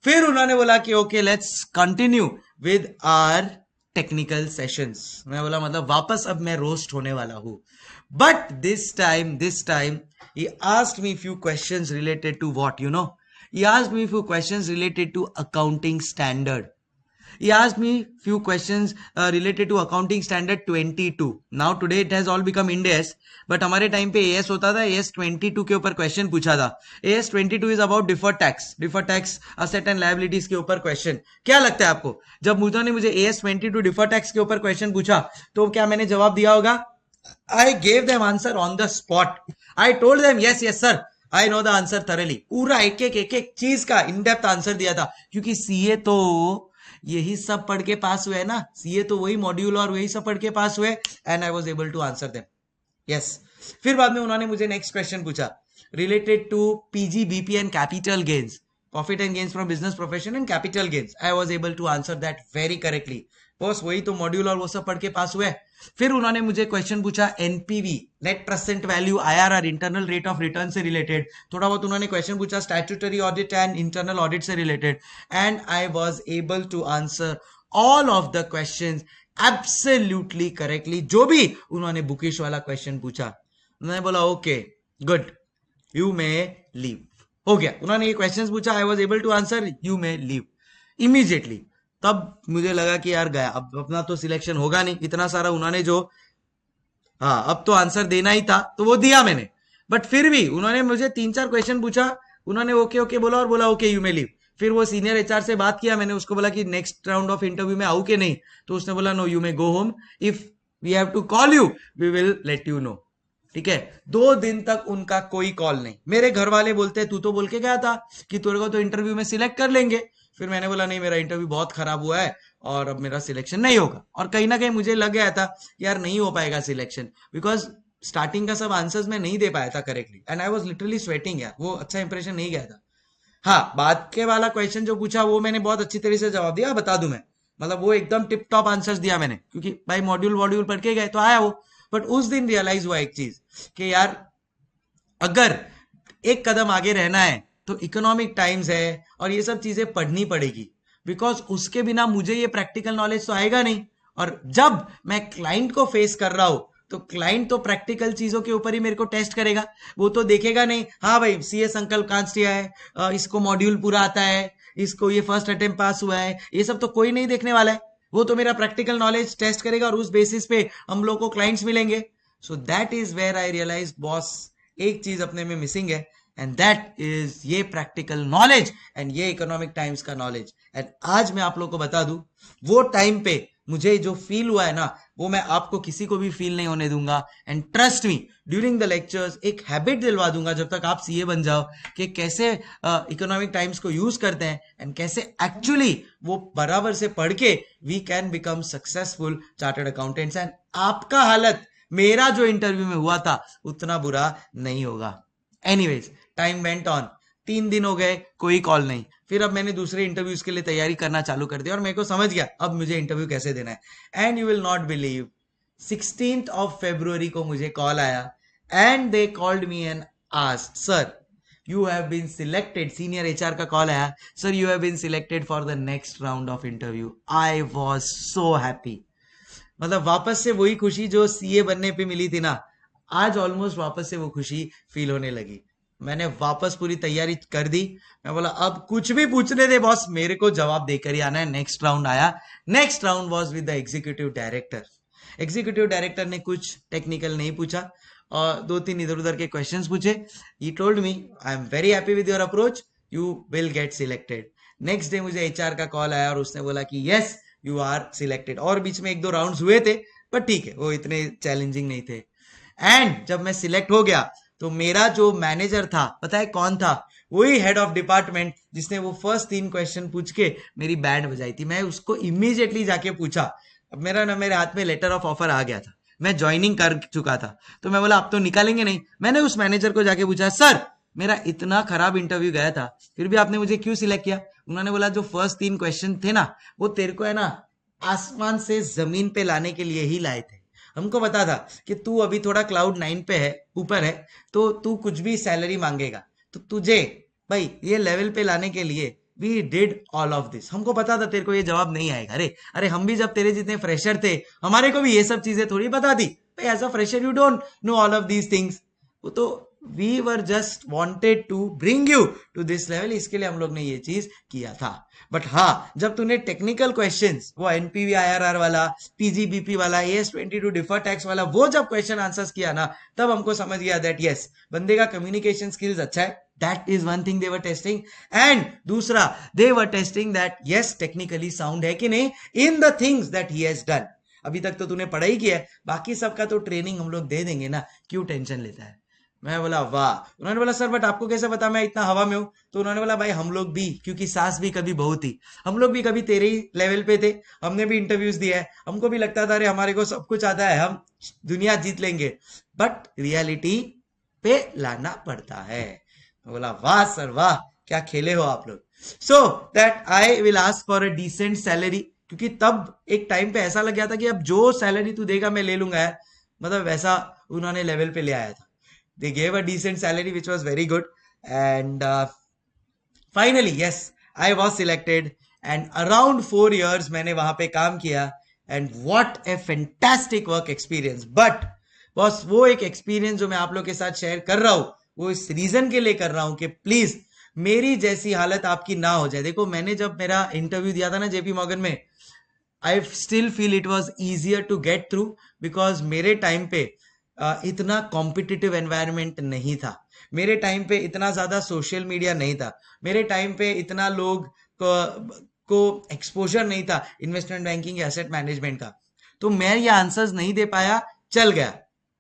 फिर उन्होंने बोला कि okay let's continue with our technical sessions. मैं बोला मतलब वापस अब मैं रोस्ट होने वाला हूं, but this time he asked me few questions related to what, you know, he asked me few questions related to accounting standard. He asked me few questions related to accounting standard 22. Now today it has all become Ind AS, but हमारे time पे AS होता था, AS 22 के ऊपर question पूछा था। AS 22 is about deferred tax asset and liabilities के ऊपर क्वेश्चन। क्या लगता है आपको, जब मुझे AS 22 deferred tax के ऊपर क्वेश्चन पूछा तो क्या मैंने जवाब दिया होगा? I gave them answer on the spot. I told them yes sir, I know the answer thoroughly. पूरा एक एक चीज का इन डेप्थ आंसर दिया था, क्योंकि CA तो यही सब पढ़ के पास हुए ना, सीए तो वही मॉड्यूल और वही सब पढ़ के पास हुए, and I was able to answer them. Yes. फिर बाद में उन्होंने मुझे नेक्स्ट क्वेश्चन पूछा related to PG BP and capital gains, profit and gains from business profession and capital gains. I was able to answer that very correctly. बस वही तो module और वो सब पढ़ के पास हुए। फिर उन्होंने मुझे क्वेश्चन पूछा NPV, net present value, IRR, internal rate of return से रिलेटेड। थोड़ा बहुत उन्होंने क्वेश्चन पूछा statutory audit and internal audit से related, and I was able to answer all of the questions absolutely correctly. जो भी उन्होंने बुकिश वाला क्वेश्चन पूछा, मैंने बोला okay good, you may leave. हो गया, उन्होंने ये क्वेश्चंस पूछा, I was able to answer, you may leave immediately. तब मुझे लगा कि यार गया, अब अपना तो सिलेक्शन होगा नहीं, इतना सारा उन्होंने जो, हाँ अब तो आंसर देना ही था तो वो दिया मैंने। बट फिर भी उन्होंने मुझे 3-4 क्वेश्चन पूछा, उन्होंने ओके ओके बोला और बोला ओके यू मे लीव। फिर वो सीनियर एचआर से बात किया, मैंने उसको बोला कि नेक्स्ट राउंड ऑफ इंटरव्यू में आऊं कि नहीं, तो उसने बोला no you may go home, if we have to call you we will let you know. ठीक है, 2 दिन तक उनका कोई कॉल नहीं। मेरे घर वाले बोलते तू तो बोल के गया था कि तेरे को तो इंटरव्यू में सिलेक्ट कर लेंगे। फिर मैंने बोला नहीं, मेरा इंटरव्यू बहुत खराब हुआ है और अब मेरा सिलेक्शन नहीं होगा। और कहीं ना कहीं मुझे लग गया था यार नहीं हो पाएगा सिलेक्शन, बिकॉज स्टार्टिंग का सब आंसर्स मैं नहीं दे पाया था correctly, and I was literally sweating यार, वो अच्छा इंप्रेशन नहीं गया था। हाँ, बाद के वाला क्वेश्चन जो पूछा वो मैंने बहुत अच्छी तरह से जवाब दिया, बता दूं मैं, मतलब वो एकदम टिप टॉप आंसर्स दिया मैंने, क्योंकि भाई मॉड्यूल वॉड्यूल पढ़ के गए तो आया वो। बट उस दिन रियलाइज हुआ एक चीज कि यार अगर एक कदम आगे रहना है तो इकोनॉमिक टाइम्स है और ये सब चीजें पढ़नी पड़ेगी, बिकॉज उसके बिना मुझे ये प्रैक्टिकल नॉलेज तो आएगा नहीं। और जब मैं क्लाइंट को फेस कर रहा हूं तो क्लाइंट तो प्रैक्टिकल चीजों के ऊपर ही मेरे को टेस्ट करेगा, वो तो देखेगा नहीं हाँ भाई सीए संकल्प कांस्टिया है, इसको मॉड्यूल पूरा आता है, इसको ये फर्स्ट अटेम्प्ट पास हुआ है, ये सब तो कोई नहीं देखने वाला है। वो तो मेरा प्रैक्टिकल नॉलेज टेस्ट करेगा और उस बेसिस पे हम लोग को क्लाइंट्स मिलेंगे। So that is where I realize boss एक चीज अपने में मिसिंग है, एंड दैट इज ये प्रैक्टिकल नॉलेज एंड ये इकोनॉमिक टाइम्स का नॉलेज। एंड आज मैं आप लोग को बता दूं, वो टाइम पे मुझे जो फील हुआ है ना, वो मैं आपको किसी को भी फील नहीं होने दूंगा। And trust me, during the lectures एक हैबिट दिलवा दूंगा जब तक आप सीए बन जाओ, कि कैसे इकोनॉमिक टाइम्स को यूज करते हैं एंड कैसे एक्चुअली वो बराबर से पढ़ के we can become successful chartered accountants. And आपका हालत मेरा जो इंटरव्यू में हुआ था उतना बुरा नहीं होगा। एनीवेज, टाइम वेंट ऑन, 3 दिन हो गए, कोई कॉल नहीं। फिर अब मैंने दूसरे इंटरव्यूज के लिए तैयारी करना चालू कर दिया और मेरे को समझ गया अब मुझे इंटरव्यू कैसे देना है। And you will not believe, 16th of February को मुझे कॉल आया, and they called me and asked sir you have been selected, senior HR का कॉल आया, sir you have been selected for the next round of interview. I was so happy, मतलब वापस से वही खुशी जो सीए बनने पे मिली थी ना, आज ऑलमोस्ट वापस से वो खुशी फील होने लगी। मैंने वापस पूरी तैयारी कर दी, मैं बोला अब कुछ भी पूछने दे बॉस, मेरे को जवाब देकर ही आना है। नेक्स्ट राउंड आया, next round was with the executive director. Executive director ने कुछ टेक्निकल नहीं पूछा और 2-3 इधर उधर के क्वेश्चंस पूछे। He told me I am very happy with your approach, you will get selected. Next day मुझे एचआर का कॉल आया और उसने बोला कि यस यू आर सिलेक्टेड। और बीच में 1-2 राउंड्स हुए थे, पर ठीक है वो इतने चैलेंजिंग नहीं थे। एंड जब मैं सिलेक्ट हो गया तो मेरा जो मैनेजर था, पता है कौन था? वही हेड ऑफ डिपार्टमेंट जिसने वो फर्स्ट 3 क्वेश्चन पूछ के मेरी बैंड बजाई थी। मैं उसको इमीडिएटली जाके पूछा, अब मेरे हाथ में लेटर ऑफ ऑफर आ गया था, मैं ज्वाइनिंग कर चुका था, तो मैं बोला अब तो निकालेंगे नहीं। मैंने उस मैनेजर को जाके पूछा सर मेरा इतना खराब इंटरव्यू गया था, फिर भी आपने मुझे क्यों सिलेक्ट किया? उन्होंने बोला जो फर्स्ट 3 क्वेश्चन थे ना, वो तेरे को है ना आसमान से जमीन पे लाने के लिए ही लाए थे। हमको पता था कि तू अभी थोड़ा क्लाउड 9 पे है, ऊपर है, तो तू कुछ भी सैलरी मांगेगा, तो तुझे भाई ये लेवल पे लाने के लिए we did all of this. हमको पता था तेरे को ये जवाब नहीं आएगा। अरे हम भी जब तेरे जितने फ्रेशर थे, हमारे को भी ये सब चीजें थोड़ी पता थी भाई, as a fresher you don't know all of these things. वो तो we were just wanted to bring you to this level, इसके लिए हम लोग ने ये चीज किया था। बट हाँ, जब तूने टेक्निकल क्वेश्चंस, वो एनपीवी आईआरआर वाला, पीजीबीपी वाला, AS22 डिफर टैक्स वाला, वो जब क्वेश्चन आंसर्स किया ना, तब हमको समझ गया दैट यस बंदे का कम्युनिकेशन स्किल्स अच्छा है। That is one thing they were testing. And दूसरा, they were testing that yes technically sound है कि नहीं in the things that he has done. अभी तक तो तूने पढ़ाई किया है, बाकी सबका तो ट्रेनिंग हम लोग दे देंगे ना, क्यों टेंशन लेता है? मैं बोला वाह। उन्होंने बोला सर बट आपको कैसे पता मैं इतना हवा में हूँ? तो उन्होंने बोला भाई हम लोग भी, क्योंकि सास भी कभी बहू थी, हम लोग भी कभी तेरे ही लेवल पे थे, हमने भी इंटरव्यूज दिया है, हमको भी लगता था अरे हमारे को सब कुछ आता है, हम दुनिया जीत लेंगे, बट रियलिटी पे लाना पड़ता है। मैं बोला वाह सर वाह, क्या खेले हो आप लोग। So that I will ask for a decent salary, क्योंकि तब एक टाइम पे ऐसा लग गया था कि अब जो सैलरी तू देगा मैं ले लूंगा यार, मतलब वैसा उन्होंने लेवल पे ले आया था। they gave a decent salary which was very good, and finally yes, I was selected, and around 4 years मैंने वहां पे काम किया, and what a fantastic work experience। but बस वो एक एक्सपीरियंस जो मैं आप लोग के साथ शेयर कर रहा हूं, वो इस रीजन के लिए कर रहा हूं कि प्लीज मेरी जैसी हालत आपकी ना हो जाए। देखो मैंने जब मेरा इंटरव्यू दिया था ना जेपी मॉर्गन में, I still feel it was easier to get through, because मेरे टाइम पे इतना कॉम्पिटिटिव एनवायरनमेंट नहीं था, मेरे टाइम पे इतना ज्यादा सोशल मीडिया नहीं था, मेरे टाइम पे इतना लोग को एक्सपोजर नहीं था इन्वेस्टमेंट बैंकिंग या एसेट मैनेजमेंट का, तो मैं ये आंसर्स नहीं दे पाया, चल गया।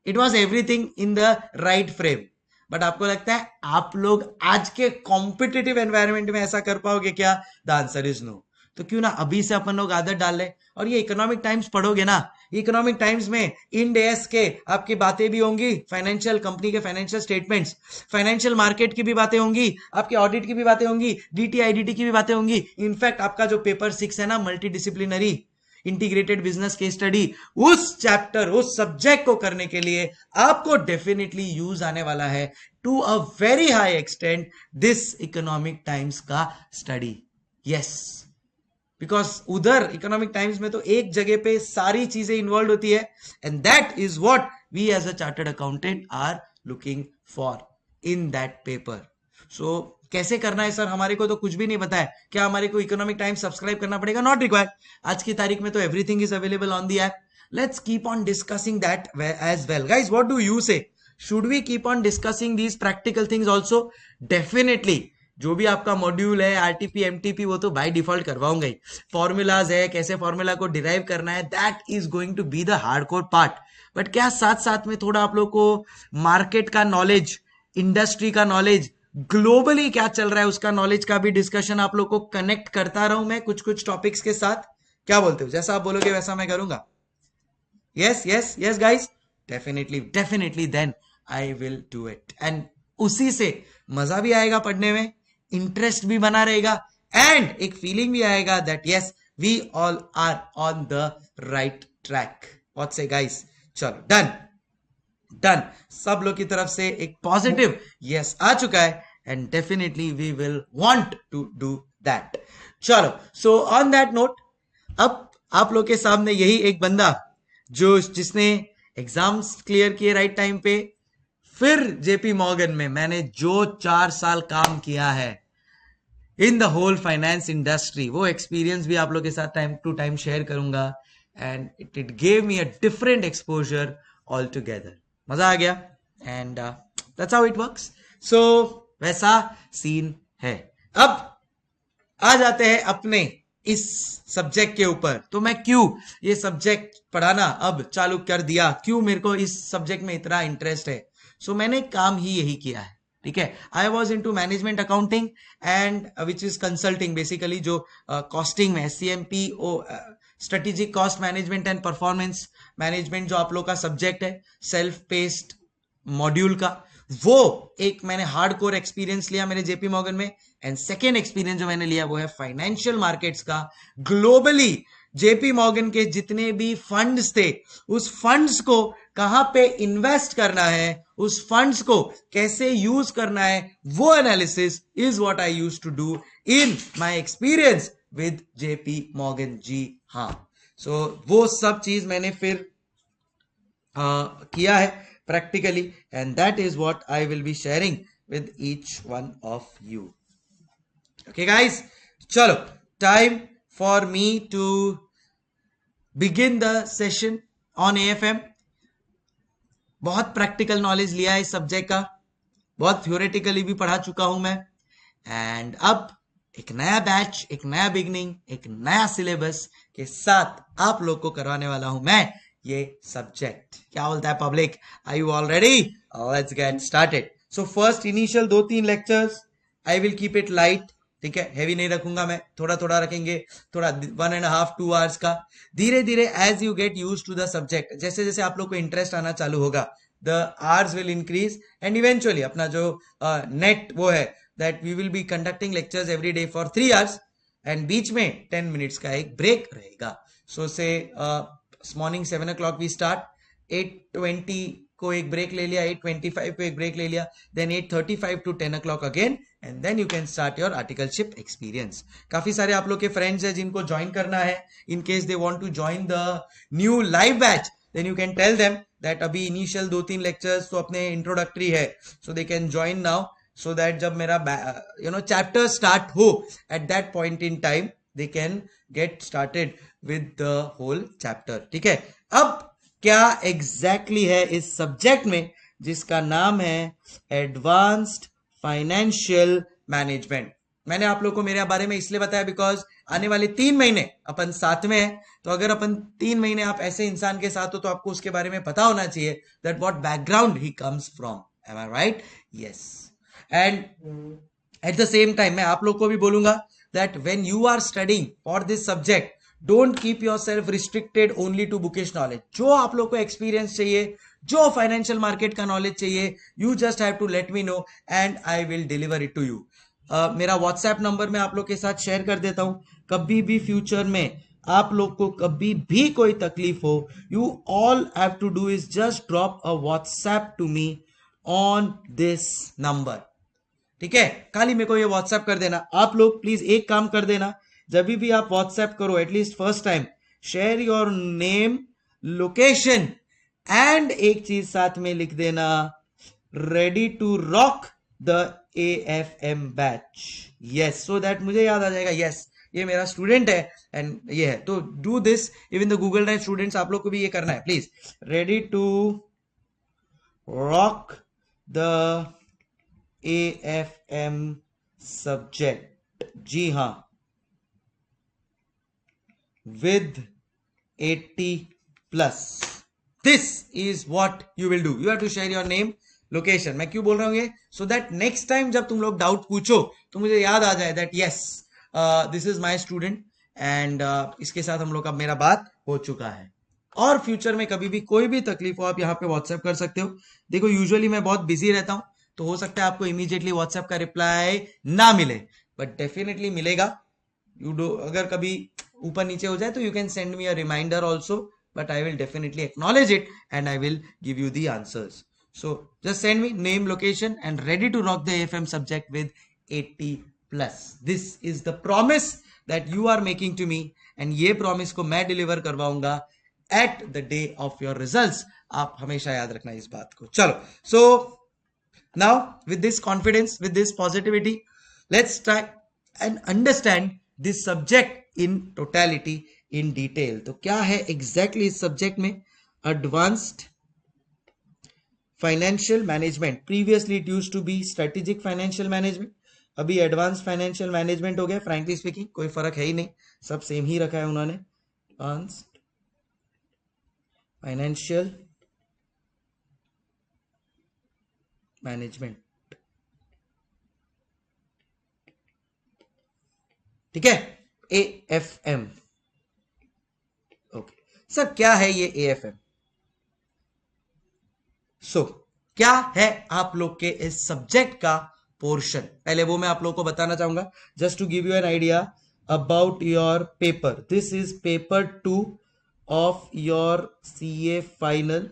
It was everything in the right frame. But आपको लगता है आप लोग आज के कॉम्पिटिटिव एनवायरनमेंट में ऐसा कर पाओगे क्या? The answer is no. तो क्यों ना अभी से अपन लोग आदत डाल ले, और ये इकोनॉमिक टाइम्स पढ़ोगे ना, इकोनॉमिक टाइम्स में इन डेज के आपकी बातें भी होंगी, फाइनेंशियल कंपनी के फाइनेंशियल स्टेटमेंट्स, फाइनेंशियल मार्केट की भी बातें होंगी, आपके ऑडिट की भी बातें होंगी, डीटी आईडीटी की भी बातें होंगी। इनफैक्ट आपका जो पेपर 6 है ना, multi disciplinary integrated business case study, उस चैप्टर उस सब्जेक्ट को करने के लिए आपको डेफिनेटली यूज आने वाला है to a very high extent this Economic Times का स्टडी। यस, बिकॉज उधर इकोनॉमिक टाइम्स में तो एक जगह पे सारी चीजें इन्वॉल्व होती है, and that is what we as a chartered accountant are looking for in that paper. So कैसे करना है सर, हमारे को तो कुछ भी नहीं पता है, क्या हमारे को इकोनॉमिक टाइम्स सब्सक्राइब करना पड़ेगा? Not required. आज की तारीख में तो everything is available on the app. Let's keep on discussing that as well. Guys what do you say, should we keep on discussing these practical things also? Definitely. जो भी आपका मॉड्यूल है RTP MTP, वो तो by default करवाऊंगा ही। Formulas है, कैसे formula को डिराइव करना है, that is going to be the hardcore part. But क्या साथ साथ में थोड़ा आप लोग को मार्केट का नॉलेज, इंडस्ट्री का नॉलेज, ग्लोबली क्या चल रहा है उसका नॉलेज का भी डिस्कशन आप लोग को कनेक्ट करता रहूं मैं कुछ कुछ टॉपिक्स के साथ? क्या बोलते हो? जैसा आप बोलोगे वैसा मैं करूंगा। Yes yes yes guys, definitely definitely, then I will do it. And उसी से मजा भी आएगा पढ़ने में, इंटरेस्ट भी बना रहेगा, एंड एक फीलिंग भी आएगा that yes we all are on the right track. What say guys? चलो डन डन, सब लोग की तरफ से एक पॉजिटिव यस आ चुका है, and definitely we will want to do that. चलो, सो ऑन दैट नोट, अब आप लोग के सामने यही एक बंदा जो जिसने एग्जाम्स क्लियर किए राइट टाइम पे, फिर जेपी मॉर्गन में मैंने जो 4 साल काम किया है in the whole finance industry, वो एक्सपीरियंस भी आप लोग के साथ टाइम टू टाइम शेयर करूंगा, and it gave me a different exposure altogether. मजा आ गया, and that's how it works. So वैसा सीन है। अब आ जाते हैं अपने इस सब्जेक्ट के ऊपर। तो मैं क्यों ये सब्जेक्ट पढ़ाना अब चालू कर दिया, क्यों मेरे को इस सब्जेक्ट में इतना इंटरेस्ट है? सो मैंने काम ही यही किया है, ठीक है। I was in to management accounting and which is consulting, basically जो कॉस्टिंग में CMPO, strategic cost management and performance management जो आप लोग का सब्जेक्ट है, सेल्फ पेस्ड मॉड्यूल का, वो एक मैंने हार्ड कोर एक्सपीरियंस लिया मेरे जेपी मॉर्गन में। एंड सेकेंड एक्सपीरियंस जो मैंने लिया वो है फाइनेंशियल मार्केट्स का। ग्लोबली जेपी मॉर्गन के जितने भी फंड्स थे, उस फंड्स को कहां पे इन्वेस्ट करना है, उस फंड्स को कैसे यूज करना है, वो analysis is what I used to do in my experience with JP Morgan. जी हाँ, सो वो सब चीज मैंने फिर किया है practically, and that is what I will be sharing with each one of you. Okay guys, chalo, time for me to begin the session on AFM. बहुत प्रैक्टिकल नॉलेज लिया है इस सब्जेक्ट का, बहुत थ्योरेटिकली भी पढ़ा चुका हूं मैं, एंड अब एक नया बैच, एक नया बिगनिंग, एक नया सिलेबस के साथ आप लोग को करवाने वाला हूं मैं ये सब्जेक्ट। क्या बोलता है public? Are you all ready? Let's get started. So first initial 2-3 lectures I will keep it light, ठीक है, हैवी नहीं रखूंगा मैं, थोड़ा थोड़ा रखेंगे, थोड़ा 1.5-2 आवर्स का। धीरे धीरे as you get used to the subject, जैसे जैसे आप लोग को इंटरेस्ट आना चालू होगा, the hours will increase and eventually अपना जो नेट वो है, that we will be conducting lectures every day for 3 hours and बीच में 10 मिनट्स का एक ब्रेक रहेगा। सो से मॉर्निंग 7 o'clock वी स्टार्ट, 8:20 को एक ब्रेक ले लिया, 8:25 को एक ब्रेक ले लिया, then 8:35 to 10 o'clock again, and then you can start your articleship experience. काफी सारे आप लोग के फ्रेंड्स हैं जिनको ज्वाइन करना है, in case they want to join the new live batch, then you can tell them that अभी इनिशियल 2-3 लेक्चर्स तो अपने इंट्रोडक्टरी है, so they can join now, so that जब मेरा चैप्टर स्टार्ट हो at that point in time they can get started with the whole chapter, ठीक है। अब क्या एग्जैक्टली है इस सब्जेक्ट में जिसका नाम है एडवांस्ड फाइनेंशियल मैनेजमेंट? मैंने आप लोग को मेरे बारे में इसलिए बताया बिकॉज आने वाले 3 महीने अपन साथ में है, तो अगर अपन 3 महीने आप ऐसे इंसान के साथ हो तो आपको उसके बारे में पता होना चाहिए that what background he comes from. Am I right? Yes. And at the same time मैं आप लोग को भी बोलूंगा that when you are studying for this subject, don't keep yourself restricted only to bookish knowledge. जो आप लोग को एक्सपीरियंस चाहिए, जो फाइनेंशियल मार्केट का नॉलेज चाहिए, you just have to let me know and I will deliver it to you. मेरा WhatsApp number मैं आप लोग के साथ शेयर कर देता हूं। कभी भी फ्यूचर में आप लोग को कभी भी कोई तकलीफ हो, you all have to do is just drop a WhatsApp to me on this number, ठीक है। खाली मेरे को ये व्हाट्सएप कर देना। आप लोग प्लीज एक काम कर देना, जब भी आप व्हाट्सएप करो at least first time share your name, location and एक चीज साथ में लिख देना, ready to rock the AFM batch. Yes, so that मुझे याद आ जाएगा, यस ये मेरा स्टूडेंट है एंड ये है। तो do this, even the Google Drive students, आप लोग को भी ये करना है please, ready to rock the AFM subject. जी हाँ, with 80+. This is what you will do. You have to share your name, location. मैं क्यों बोल रहा हूँ ये? So that next time जब तुम लोग डाउट पूछो तो मुझे याद आ जाए that yes, this is my student and इसके साथ हम लोग का मेरा बात हो चुका है। और फ्यूचर में कभी भी कोई भी तकलीफ हो आप यहाँ पे व्हाट्सएप कर सकते हो। देखो यूजुअली मैं बहुत बिजी रहता हूँ, तो हो सकता है आपको इमीडिएटली व्हाट्सएप का रिप्लाई ना मिले, बट डेफिनेटली मिलेगा। अगर कभी ऊपर नीचे हो जाए तो you can send me a reminder also, but I will definitely acknowledge it and I will give you the answers. So just send me name, location and ready to rock the AFM subject with 80+. This is the promise that you are making to me and ये promise को मैं deliver करवाऊंगा at the day of your results. आप हमेशा याद रखना इस बात को। चलो, सो now with this confidence, with this positivity, let's try and understand this subject in totality, in detail. तो क्या है exactly इस subject में? Advanced financial management. Previously it used to be strategic financial management. अभी advanced financial management हो गया। frankly speaking कोई फर्क है ही नहीं, सब सेम ही रखा है उन्होंने। advanced financial मैनेजमेंट, ठीक है, AFM। ओके सर, क्या है ये AFM? सो क्या है आप लोग के इस सब्जेक्ट का पोर्शन, पहले वो मैं आप लोग को बताना चाहूंगा, just to give you an idea about your paper. This is paper 2 of your CA final.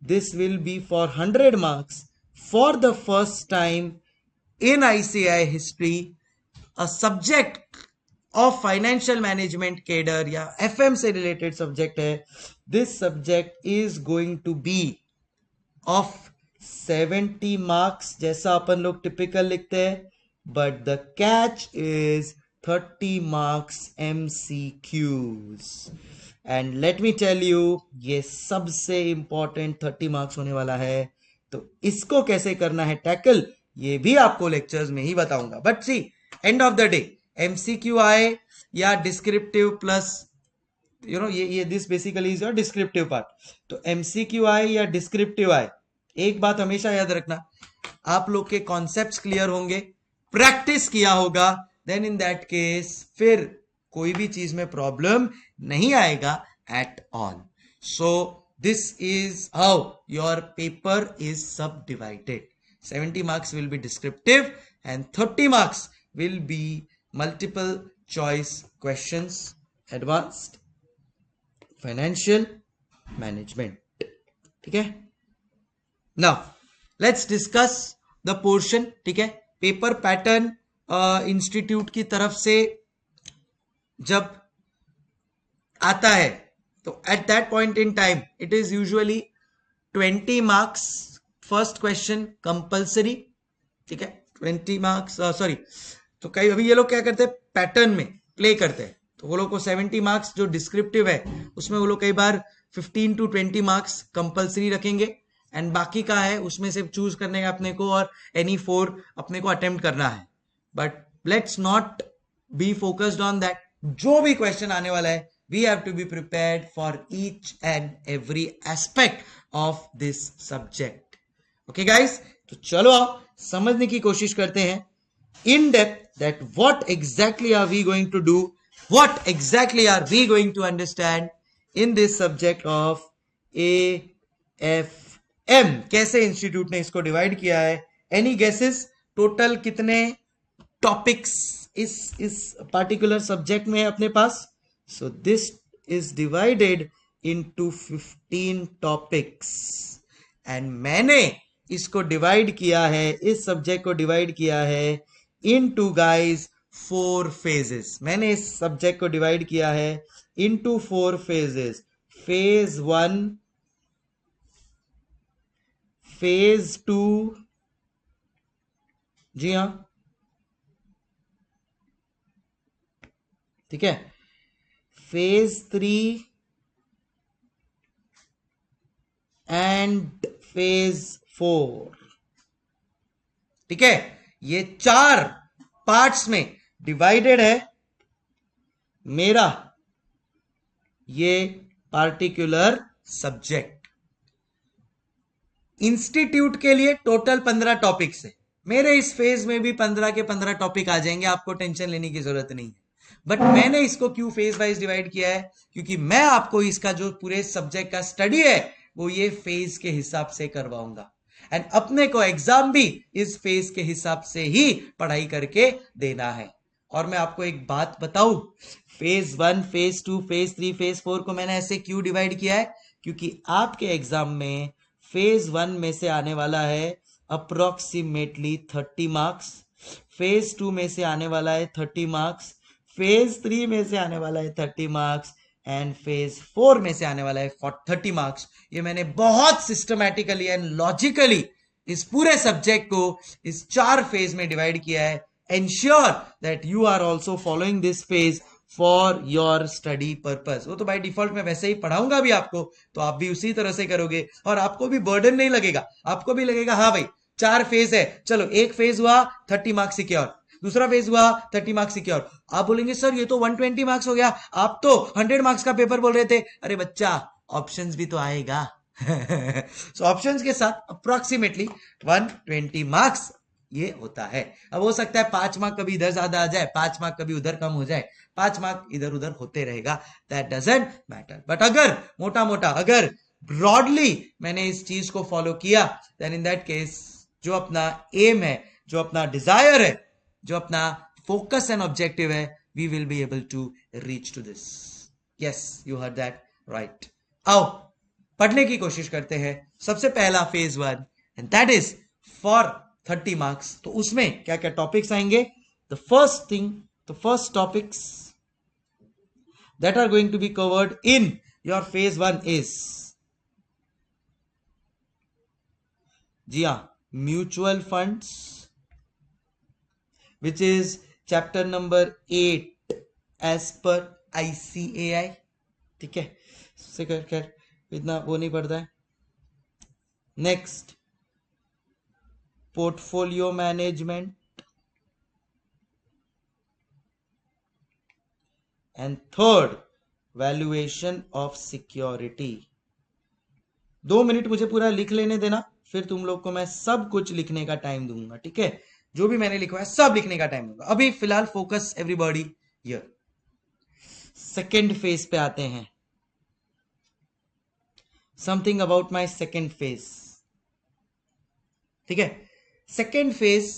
This will be for 100 marks. For the first time in ICI history, a subject of financial management cadre या FM से related subject है, this subject is going to be of 70 marks जैसा अपन लोग typical लिखते हैं, but the catch is 30 marks MCQs. And let me tell you, ये सबसे important 30 marks होने वाला है। तो इसको कैसे करना है टैकल, ये भी आपको लेक्चर्स में ही बताऊंगा। But see, end of the day MCQ आए या डिस्क्रिप्टिव प्लस ये this basically is your descriptive part. तो एमसीक्यू आए या डिस्क्रिप्टिव आए, एक बात हमेशा याद रखना, आप लोग के कॉन्सेप्ट्स क्लियर होंगे, प्रैक्टिस किया होगा, देन इन दैट केस फिर कोई भी चीज में प्रॉब्लम नहीं आएगा eight all. So this is how your paper is सब divided. 70 marks will be descriptive and 30 marks will be multiple choice questions, advanced financial management। ठीक है, now let's discuss the portion. ठीक है, पेपर पैटर्न इंस्टीट्यूट की तरफ से जब आता है तो eight that point in time it is usually 20 marks first question compulsory. ठीक है, 20 marks सॉरी, तो कई अभी ये लोग क्या करते हैं, पैटर्न में प्ले करते हैं, तो वो लोग को 70 marks जो डिस्क्रिप्टिव है उसमें वो लोग कई बार 15 to 20 marks कंपल्सरी रखेंगे, एंड बाकी का है उसमें से चूज करने का अपने को, और एनी 4 अपने को अटेम्प्ट करना है। But let's not be focused on that. जो भी क्वेश्चन आने वाला है, we have to be prepared for each and every aspect of this subject। okay guys, तो चलो आप समझने की कोशिश करते हैं in depth that what exactly are we going to do, what exactly are we going to understand in this subject of AFM। कैसे institute ने इसको डिवाइड किया है, एनी गेसेस, टोटल कितने टॉपिक्स इस पार्टिकुलर सब्जेक्ट में है अपने पास? So this is divided into 15 topics, and मैंने इसको डिवाइड किया है, इस सब्जेक्ट को डिवाइड किया है into guys 4 phases। मैंने इस सब्जेक्ट को डिवाइड किया है into 4 phases। phase 1, phase 2, जी हाँ, ठीक है, phase 3 एंड phase 4। ठीक है, ये 4 पार्ट्स में डिवाइडेड है मेरा ये पार्टिकुलर सब्जेक्ट। इंस्टीट्यूट के लिए टोटल 15 टॉपिक्स है, मेरे इस फेज में भी 15 के 15 टॉपिक आ जाएंगे, आपको टेंशन लेने की जरूरत नहीं है। बट मैंने इसको क्यों फेज वाइज डिवाइड किया है, क्योंकि मैं आपको इसका जो पूरे सब्जेक्ट का स्टडी है वो ये फेज के हिसाब से करवाऊंगा, एंड अपने को एग्जाम भी इस फेज के हिसाब से ही पढ़ाई करके देना है। और मैं आपको एक बात बताऊं, फेज 1, फेज 2, फेज 3, फेज 4 को मैंने ऐसे क्यों डिवाइड किया है, क्योंकि आपके एग्जाम में फेज 1 में से आने वाला है अप्रोक्सीमेटली 30 मार्क्स, फेज 2 में से आने वाला है 30 मार्क्स, फेज 3 में से आने वाला है 30 मार्क्स, एंड फेज 4 में से आने वाला है 30 मार्क्स। ये मैंने बहुत सिस्टमैटिकली एंड लॉजिकली इस पूरे सब्जेक्ट को इस 4 फेज में डिवाइड किया है। Ensure that you are also following this phase for your study purpose. वो तो बाय डिफॉल्ट मैं वैसे ही पढ़ाऊंगा भी आपको, तो आप भी उसी तरह से करोगे और आपको भी बर्डन नहीं लगेगा, आपको भी लगेगा हाँ भाई 4 फेज है, चलो एक फेज हुआ 30 मार्क्स सिक्योर, दूसरा फेज हुआ 30 मार्क्स सिक्योर। आप बोलेंगे सर ये तो 120 मार्क्स हो गया, आप तो 100 मार्क्स का पेपर बोल रहे थे। अरे बच्चा, ऑप्शंस भी तो आएगा। सो ऑप्शंस के साथ अप्रोक्सीमेटली 120 मार्क्स ये होता है। अब हो सकता है 5 मार्क कभी इधर ज्यादा आ जाए, 5 मार्क कभी उधर कम हो जाए, 5 मार्क इधर उधर होते रहेगा, दैट डजंट मैटर। बट अगर मोटा मोटा अगर ब्रॉडली मैंने इस चीज को फॉलो किया, देन इन दैट केस जो अपना एम है, जो अपना डिजायर है, जो अपना फोकस एंड ऑब्जेक्टिव है, we will be able to reach to this. Yes, you heard that right. आओ पढ़ने की कोशिश करते हैं। सबसे पहला phase 1 and that is for 30 marks. तो उसमें क्या क्या टॉपिक्स आएंगे? The first thing, the first topics that are going to be covered in your phase 1 is, जी हाँ, mutual funds, which is chapter number 8 as per ICAI। ठीक है, से खैर इतना वो नहीं पड़ता है। Next, portfolio management, and third valuation of security. 2 minute मुझे पूरा लिख लेने देना, फिर तुम लोग को मैं सब कुछ लिखने का टाइम दूंगा, ठीक है? जो भी मैंने लिखा है सब लिखने का टाइम दूंगा। अभी फिलहाल focus everybody here. Second phase पे आते हैं। Something about my second phase, ठीक है? सेकेंड फेज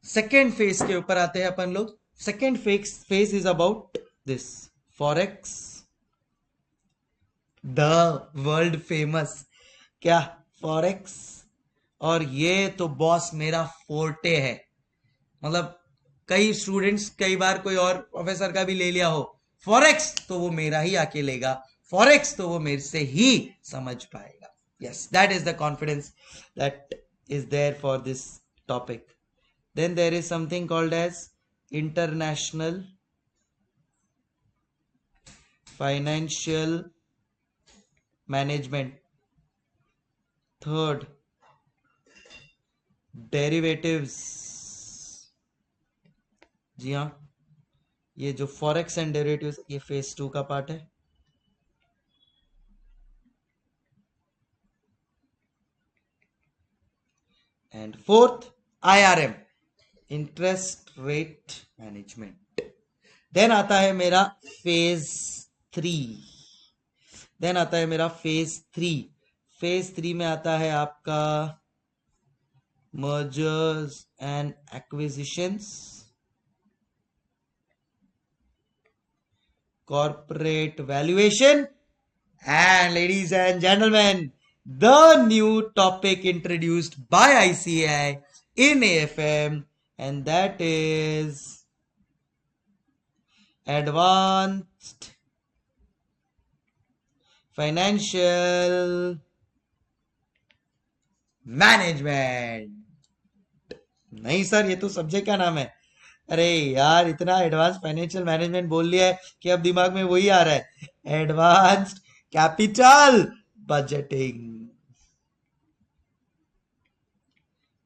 सेकेंड फेज के ऊपर आते हैं अपन लोग। Second phase is about this forex, the world famous क्या फॉरेक्स। और ये तो बॉस मेरा फोर्टे है, मतलब कई स्टूडेंट्स कई बार कोई और प्रोफेसर का भी ले लिया हो, फॉरेक्स तो वो मेरा ही आके लेगा, फॉरेक्स तो वो मेरे से ही समझ पाएगा। Yes, that is the confidence that is there for this topic. Then there is something called as international financial management. Third, derivatives. जी हाँ, ये जो फॉरेक्स एंड डेरिवेटिव्स ये फेज 2 का पार्ट है। And fourth, IRM, interest rate management. Then आता है मेरा फेज 3। देन आता है मेरा फेज 3। फेज 3 में आता है आपका mergers and acquisitions, corporate valuation, and ladies and gentleman, the new topic introduced by ICAI in AFM, and that is advanced financial management। नहीं सर, ये तो सब्जेक्ट का नाम है। अरे यार, इतना एडवांस फाइनेंशियल मैनेजमेंट बोल लिया है कि अब दिमाग में वही आ रहा है, advanced capital budgeting.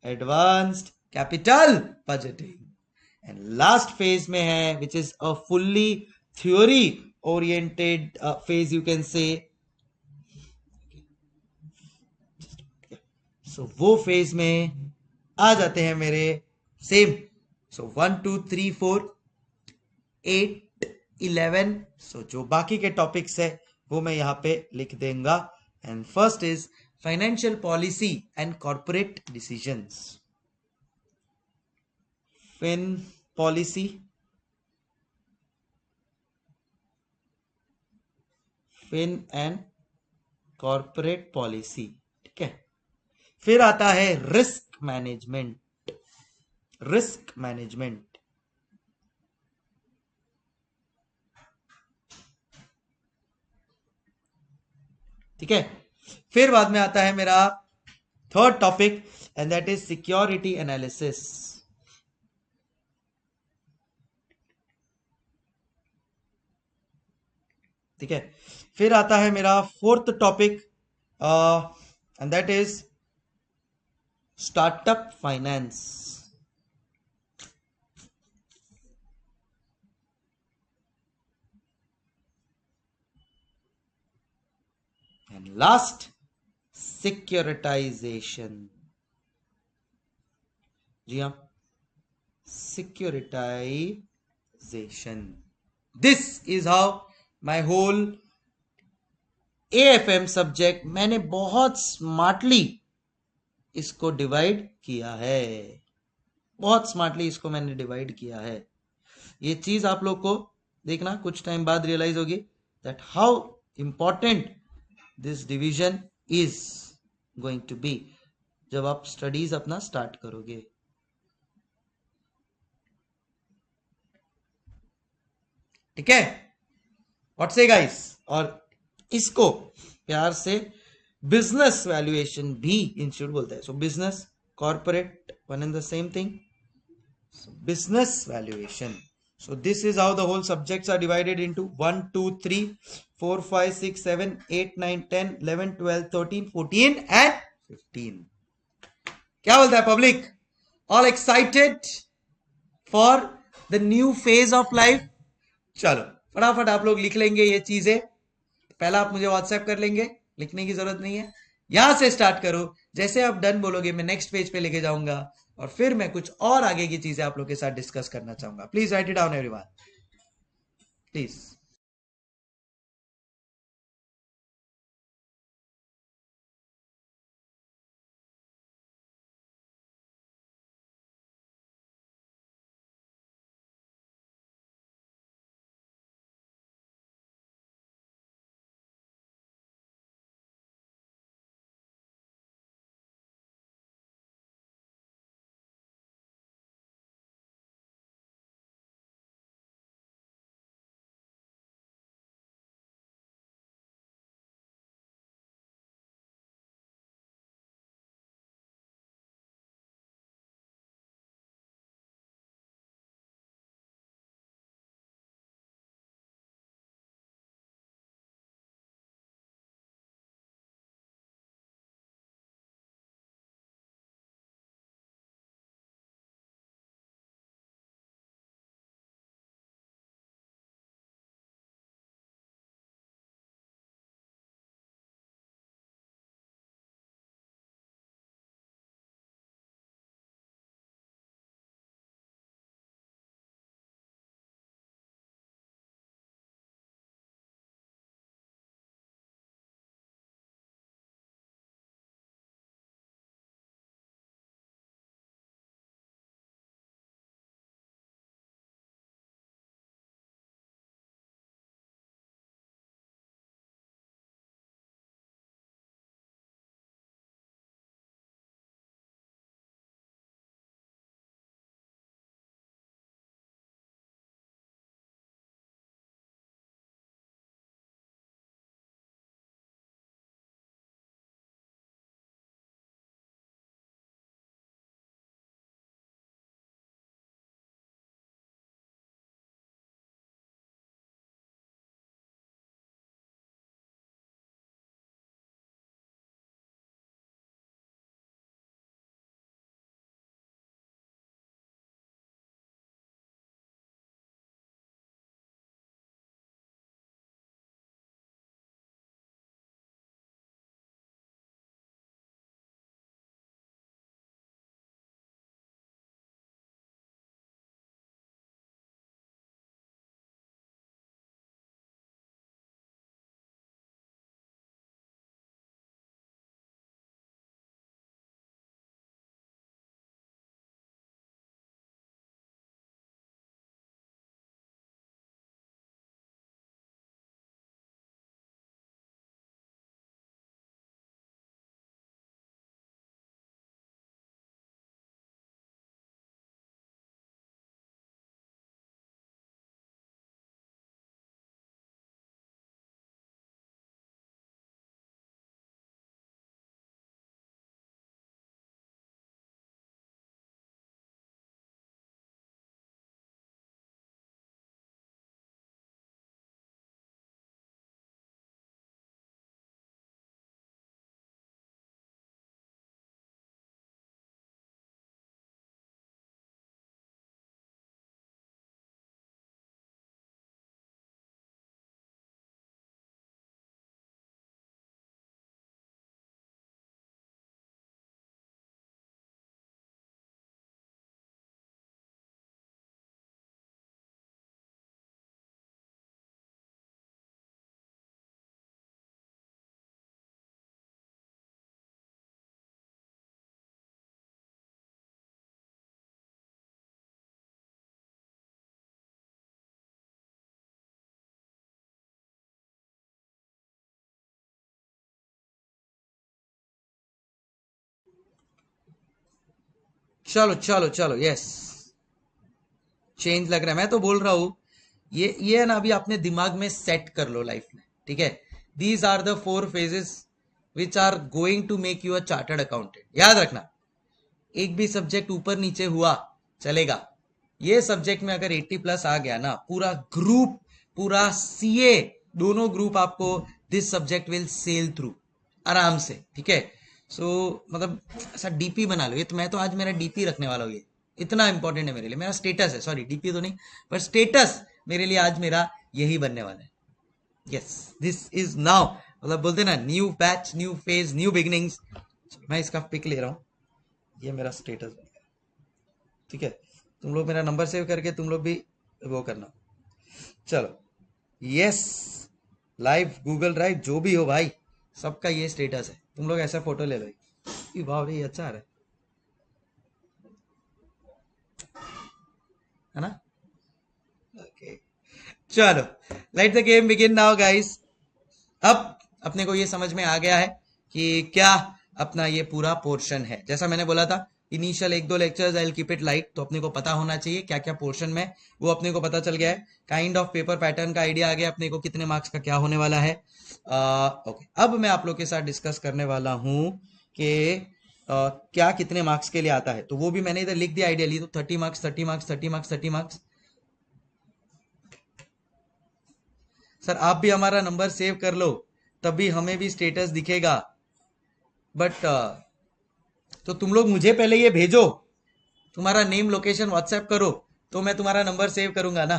Advanced capital budgeting. And last phase में है which is a fully theory oriented phase, you can say. So वो फेज में आ जाते हैं मेरे सेम, सो 1 2 3 4 8 11। सो जो बाकी के टॉपिक्स है वो मैं यहां पे लिख देंगे। And first is financial policy and corporate decisions. Fin policy, fin and corporate policy, ठीक है? फिर आता है रिस्क मैनेजमेंट, रिस्क मैनेजमेंट, ठीक है? फिर बाद में आता है मेरा third topic and that is security analysis, ठीक है? फिर आता है मेरा fourth topic and that is startup finance. And last securitisation. जी हाँ, securitisation. This is how my whole AFM subject मैंने बहुत स्मार्टली इसको डिवाइड किया है, बहुत स्मार्टली इसको मैंने डिवाइड किया है। ये चीज आप लोग को देखना कुछ टाइम बाद रियलाइज होगी that how important this division is going to be जब आप स्टडीज अपना स्टार्ट करोगे। ठीक है, व्हाट से गाइस? और इसको प्यार से बिजनेस वैल्यूएशन भी इंस्टीट्यूट बोलता है। सो business corporate one and the same thing, business valuation. So this is how the whole subjects are divided into 1, 2, 3, 4, 5, 6, 7, 8, 9, 10, 11, 12, 13, 14 and 15. क्या बोलता है public? All excited for the new phase of life? चलो फटाफट आप लोग लिख लेंगे ये चीजें. पहला आप मुझे व्हाट्सएप कर लेंगे, लिखने की जरूरत नहीं है. यहां से स्टार्ट करो. जैसे आप डन बोलोगे मैं नेक्स्ट पेज पे लेके जाऊंगा और फिर मैं कुछ और आगे की चीजें आप लोग के साथ डिस्कस करना चाहूंगा. Please write it down everyone, please. चलो चलो चलो, यस. चेंज लग रहा है. मैं तो बोल रहा हूं ये है ना, अभी अपने दिमाग में सेट कर लो लाइफ में. ठीक है. These are the 4 phases which are going to make you a chartered accountant. याद रखना, एक भी सब्जेक्ट ऊपर नीचे हुआ चलेगा. ये सब्जेक्ट में अगर 80 प्लस आ गया ना, पूरा ग्रुप, पूरा सीए, दोनों ग्रुप आपको this subject will sail through आराम से, ठीक है। सो मतलब ऐसा डीपी बना लो। ये तो मैं तो आज मेरा डीपी रखने वाला हूँ, ये इतना इंपॉर्टेंट है मेरे लिए, मेरा स्टेटस है, सॉरी डीपी तो नहीं पर स्टेटस मेरे लिए आज मेरा यही बनने वाला है। यस, दिस इज नाउ, मतलब बोलते ना new batch, new phase, new beginnings. मैं इसका पिक ले रहा हूँ, ये मेरा स्टेटस बन गया, ठीक है। तुम लोग मेरा नंबर सेव करके तुम लोग भी वो करना। चलो, यस, लाइव गूगल ड्राइव जो भी हो भाई, सबका ये स्टेटस है। तुम लोग ऐसा फोटो ले लो, वाह भाई अच्छा आ रहा है ना। ओके, चलो, let the game begin now guys. अब अपने को ये समझ में आ गया है कि क्या अपना ये पूरा पोर्शन है। जैसा मैंने बोला था, initial 1-2 lectures I will keep it light, तो अपने को पता होना चाहिए क्या क्या पोर्शन में, वो अपने को पता चल गया है। काइंड ऑफ पेपर पैटर्न का आइडिया आ गया अपने को, कितने मार्क्स का क्या होने वाला है। ओके, अब मैं आप लोग के साथ डिस्कस करने वाला हूं कि क्या कितने मार्क्स के लिए आता है। तो वो भी मैंने इधर लिख दिया आइडियली, तो 30 marks, 30 marks, 30 marks, 30 marks. Sir आप भी हमारा नंबर सेव कर लो, तभी हमें भी स्टेटस दिखेगा। बट तो तुम लोग मुझे पहले ये भेजो, तुम्हारा नेम लोकेशन व्हाट्सएप करो, तो मैं तुम्हारा नंबर सेव करूंगा ना,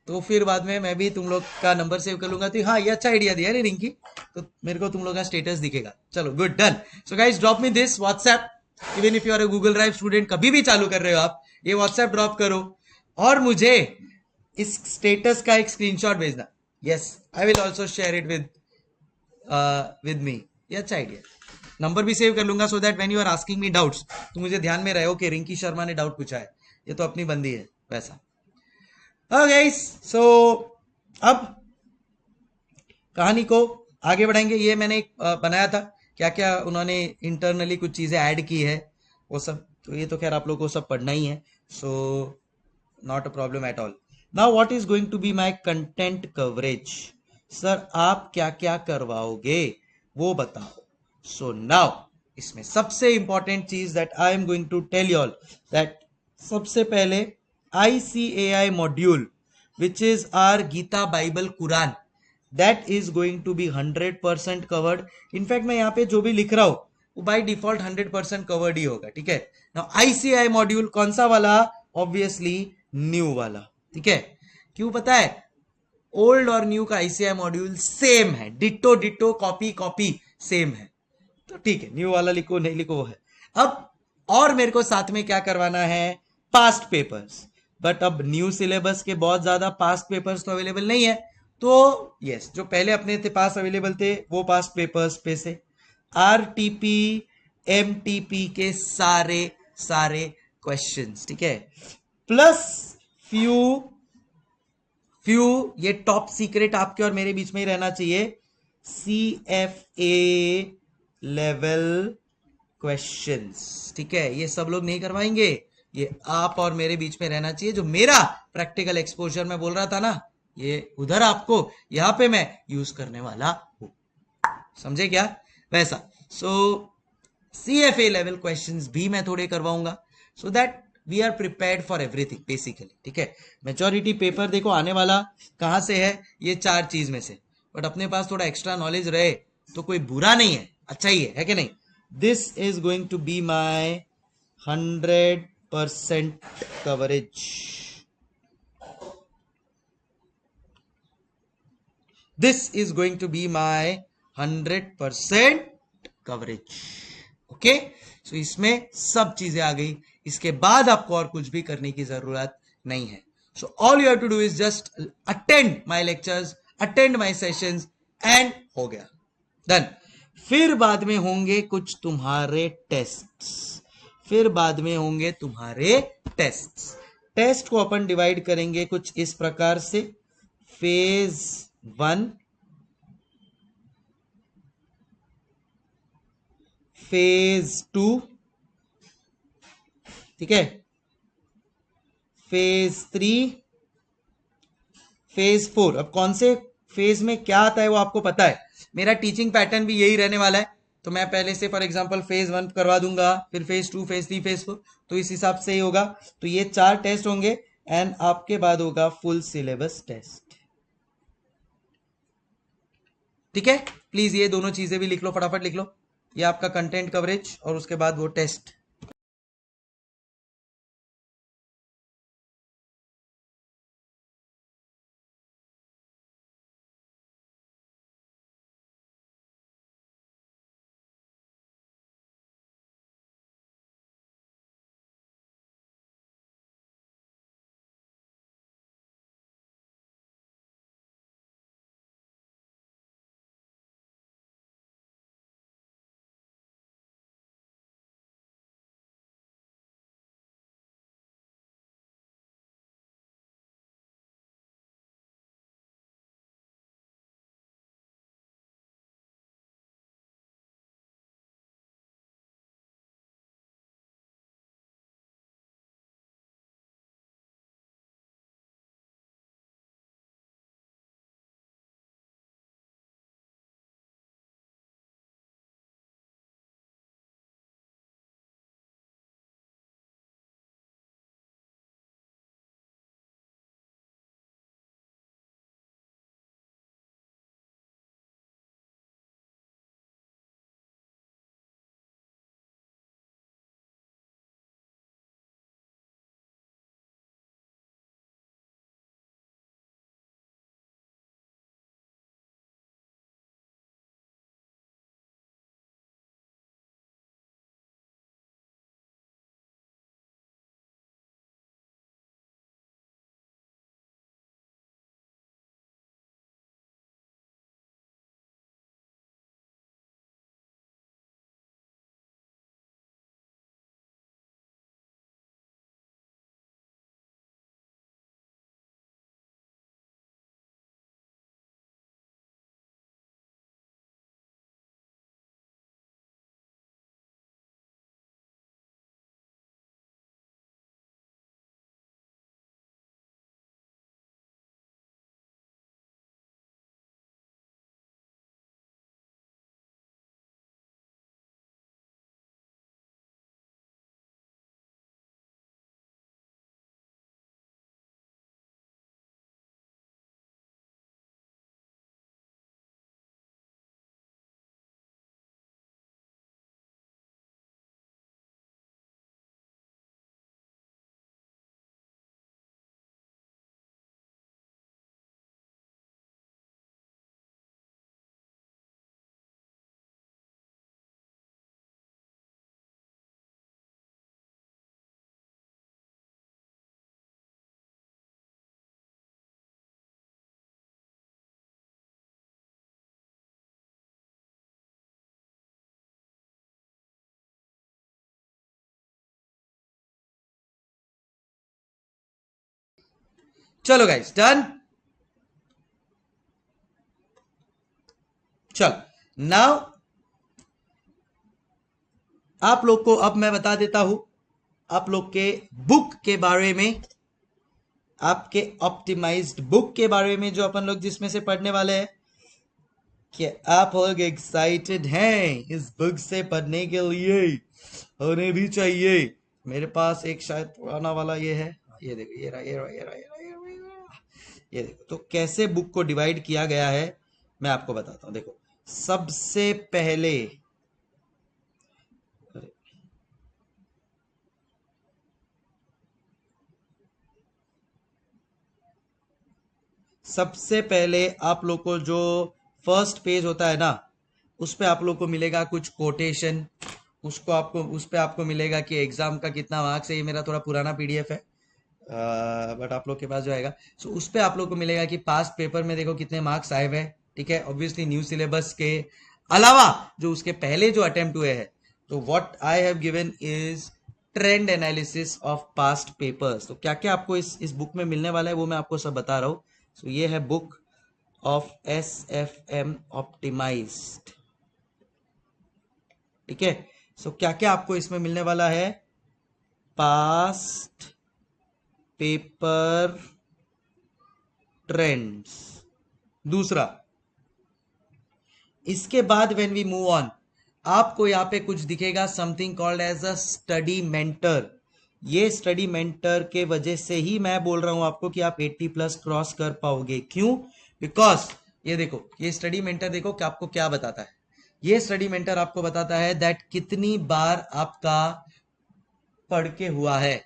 तो फिर बाद में मैं भी तुम लोग का नंबर सेव कर लूंगा। तो हाँ, ये अच्छा आइडिया दिया रे रिंकी, तो मेरे को तुम लोग का स्टेटस दिखेगा। चलो good, done. So guys, drop me this WhatsApp, even if you are a Google drive student, कभी भी चालू कर रहे हो आप, ये व्हाट्सएप ड्रॉप करो और मुझे इस स्टेटस का एक स्क्रीनशॉट भेजना। Yes, I will also share it with me. ये अच्छा आइडिया। नंबर भी सेव कर लूंगा, so that when you are asking me doubts, तो मुझे ध्यान में रहे हो कि रिंकी शर्मा ने डाउट पूछा है, ये तो अपनी बंदी है वैसा। ओके, सो अब कहानी को आगे बढ़ाएंगे। ये मैंने एक बनाया था, क्या क्या उन्होंने इंटरनली कुछ चीजें ऐड की है वो सब, तो ये तो खैर आप लोगों को सब पढ़ना ही है, so not a problem at all. Now what is going to be my content coverage. Sir आप क्या क्या करवाओगे वो बताओ। सो नाउ इसमें सबसे इंपॉर्टेंट चीज that I am going to tell you all, that सबसे पहले ICAI module which is our Gita Bible Quran, that is going to be 100% covered. In fact मैं यहाँ पे जो भी लिख रहा हूँ वो by default 100% covered ही होगा, ठीक है। Now ICAI मॉड्यूल कौन सा वाला, ऑब्वियसली न्यू वाला, ठीक है। क्यों पता है, ओल्ड और न्यू का ICAI मॉड्यूल सेम है, ditto ditto, copy copy same है, तो ठीक है, न्यू वाला लिखो नहीं लिखो वो है। अब और मेरे को साथ में क्या करवाना है, पास्ट पेपर्स। बट अब न्यू सिलेबस के बहुत ज्यादा पास्ट पेपर्स तो अवेलेबल नहीं है, तो यस, जो पहले अपने थे पास अवेलेबल थे वो पास्ट पेपर्स पे से RTP MTP के सारे सारे क्वेश्चंस, ठीक है, प्लस फ्यू ये टॉप सीक्रेट आपके और मेरे बीच में ही रहना चाहिए, CFA लेवल क्वेश्चंस, ठीक है। ये सब लोग नहीं करवाएंगे, ये आप और मेरे बीच में रहना चाहिए। जो मेरा प्रैक्टिकल एक्सपोजर में बोल रहा था ना, ये उधर आपको यहां पे मैं यूज करने वाला हूं, समझे क्या, वैसा। सो CFA लेवल क्वेश्चंस भी मैं थोड़े करवाऊंगा, so that we are prepared for everything basically, ठीक है। मेजॉरिटी पेपर देखो आने वाला कहां से है, ये 4 चीज में से, बट अपने पास थोड़ा एक्स्ट्रा नॉलेज रहे तो कोई बुरा नहीं है, अच्छा ही है कि नहीं। This is going to be my 100% coverage. This is going to be my 100% coverage. Okay? So इसमें सब चीजें आ गई, इसके बाद आपको और कुछ भी करने की जरूरत नहीं है। So all you have to do is just attend my lectures, attend my sessions and हो गया, done. फिर बाद में होंगे कुछ तुम्हारे टेस्ट्स, फिर बाद में होंगे तुम्हारे टेस्ट्स। टेस्ट को अपन डिवाइड करेंगे कुछ इस प्रकार से, फेज 1, फेज 2, ठीक है, फेज 3, फेज 4। अब कौन से फेज में क्या आता है वो आपको पता है, मेरा टीचिंग पैटर्न भी यही रहने वाला है, तो मैं पहले से फॉर एग्जांपल फेज 1 करवा दूंगा, फिर फेज 2, फेज 3, फेज 4, तो इस हिसाब से ही होगा। तो ये 4 टेस्ट होंगे एंड आपके बाद होगा फुल सिलेबस टेस्ट। ठीक है, प्लीज ये दोनों चीजें भी लिख लो, फटाफट लिख लो। ये आपका कंटेंट कवरेज और उसके बाद वो टेस्ट। चलो गाइस, डन। चलो नाउ आप लोग को अब मैं बता देता हूं आप लोग के बुक के बारे में, आपके ऑप्टिमाइज्ड बुक के बारे में, जो अपन लोग जिसमें से पढ़ने वाले हैं। क्या आप लोग एक्साइटेड हैं इस बुक से पढ़ने के लिए? होने भी चाहिए। मेरे पास एक शायद पुराना वाला ये है, ये देखो, ये रहा, ये रहा, ये रहा, ये रहा, ये रहा, ये रहा। ये देखो, तो कैसे बुक को डिवाइड किया गया है मैं आपको बताता हूं। देखो, सबसे पहले सबसे पहले आप लोग को जो फर्स्ट पेज होता है ना, उस पे आप लोग को मिलेगा कुछ कोटेशन। उसको आपको उस पे आपको मिलेगा कि एग्जाम का कितना मार्क्स है। ये मेरा थोड़ा पुराना पीडीएफ है, बट आप लोग के पास जो आएगा, सो उस पे आप लोग को मिलेगा कि पास्ट पेपर में देखो कितने मार्क्स आए हुए हैं। ठीक है, ऑब्वियसली न्यू सिलेबस के अलावा जो उसके पहले जो अटेम्प्ट हुए हैं। तो what I have given is trend analysis of past papers. तो क्या क्या आपको इस बुक में मिलने वाला है वो मैं आपको सब बता रहा हूँ। सो ये है बुक ऑफ SFM ऑप्टिमाइज्ड। ठीक है, सो क्या क्या आपको इसमें मिलने वाला है? Past paper trends. दूसरा, इसके बाद व्हेन वी मूव ऑन, आपको यहाँ पे कुछ दिखेगा something called as a study mentor. ये स्टडी मेंटर के वजह से ही मैं बोल रहा हूं आपको कि आप 80 प्लस क्रॉस कर पाओगे। क्यों? बिकॉज ये देखो, ये स्टडी मेंटर देखो कि आपको क्या बताता है। ये स्टडी मेंटर आपको बताता है दैट कितनी बार आपका पढ़ के हुआ है।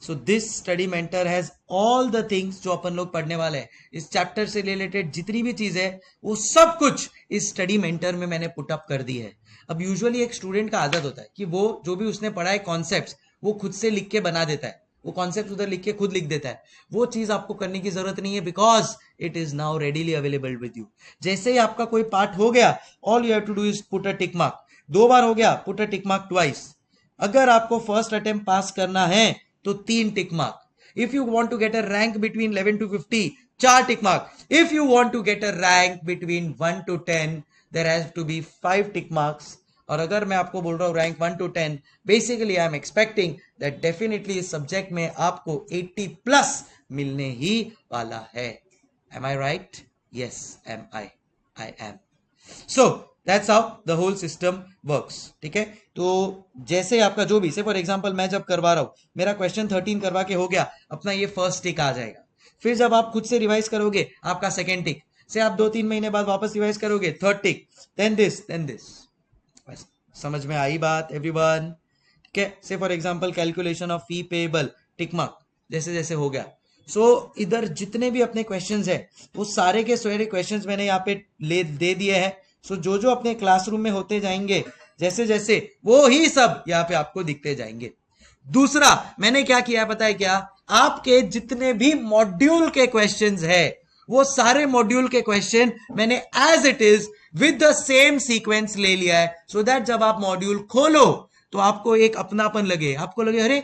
So this study mentor has all the things जो अपन लोग पढ़ने वाले हैं, इस चैप्टर से रिलेटेड जितनी भी चीज है वो सब कुछ इस स्टडी मेंटर में मैंने पुट अप कर दी है। अब यूजुअली एक स्टूडेंट का आदत होता है कि वो जो भी उसने पढ़ा है कॉन्सेप्ट्स वो खुद से लिख के बना देता है, वो कॉन्सेप्ट उधर लिख के खुद लिख देता है। वो चीज आपको करने की जरूरत नहीं है because it is now readily available with you. जैसे ही आपका कोई पार्ट हो गया, all you have to do is put a tick mark. 2 बार हो गया, put a tick mark twice. अगर आपको फर्स्ट अटेम्प्ट पास करना है तो 3 tick mark. If you want to get a rank between 11 to 50, 4 tick mark. If you want to get a rank between 1 to 10, there has to be 5 tick marks. और अगर मैं आपको बोल रहा हूं rank 1 to 10, basically I am expecting that definitely इस subject में आपको 80 प्लस मिलने ही वाला है। Am I right? Yes, am I am. So that's how the whole system works. ठीक है, तो जैसे आपका जो भी से फॉर एग्जांपल मैं जब करवा रहा हूं, मेरा क्वेश्चन 13 करवा के हो गया, अपना ये फर्स्ट टिक आ जाएगा। फिर जब आप खुद से रिवाइज करोगे, आपका सेकेंड टिक से आप 2-3 महीने बाद वापस रिवाइज करोगे, थर्ड टिक, देन दिस। समझ में आई बात एवरीवन? ठीक है, से for example calculation of fee payable, tick mark जैसे जैसे हो गया। सो इधर जितने भी अपने क्वेश्चंस है वो सारे के सारे क्वेश्चंस मैंने यहाँ पे दे दिए हैं। सो जो जो अपने क्लासरूम में होते जाएंगे जैसे जैसे, वो ही सब यहाँ पे आपको दिखते जाएंगे। दूसरा मैंने क्या किया पता है क्या? आपके जितने भी मॉड्यूल के क्वेश्चंस है वो सारे मॉड्यूल के क्वेश्चन मैंने as it is with the same sequence ले लिया है, सो दैट जब आप मॉड्यूल खोलो तो आपको एक अपनापन लगे, आपको लगे अरे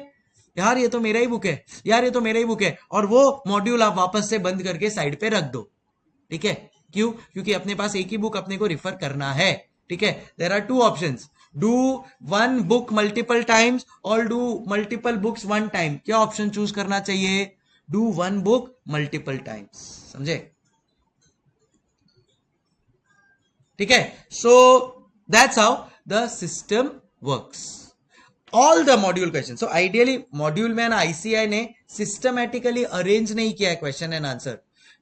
यार ये तो मेरा ही बुक है, यार ये तो मेरा ही बुक है, और वो मॉड्यूल आप वापस से बंद करके साइड पे रख दो। ठीक है, क्यों? क्योंकि अपने पास एक ही बुक अपने को रिफर करना है। ठीक है, there are 2 options, do 1 book multiple times और डू मल्टीपल बुक्स 1 टाइम। क्या ऑप्शन चूज करना चाहिए? Do 1 book multiple times. समझे? ठीक है, so that's how the system works. All the module question, so ideally module में ना आईसीआई ने सिस्टमैटिकली अरेंज नहीं किया है क्वेश्चन एंड आंसर,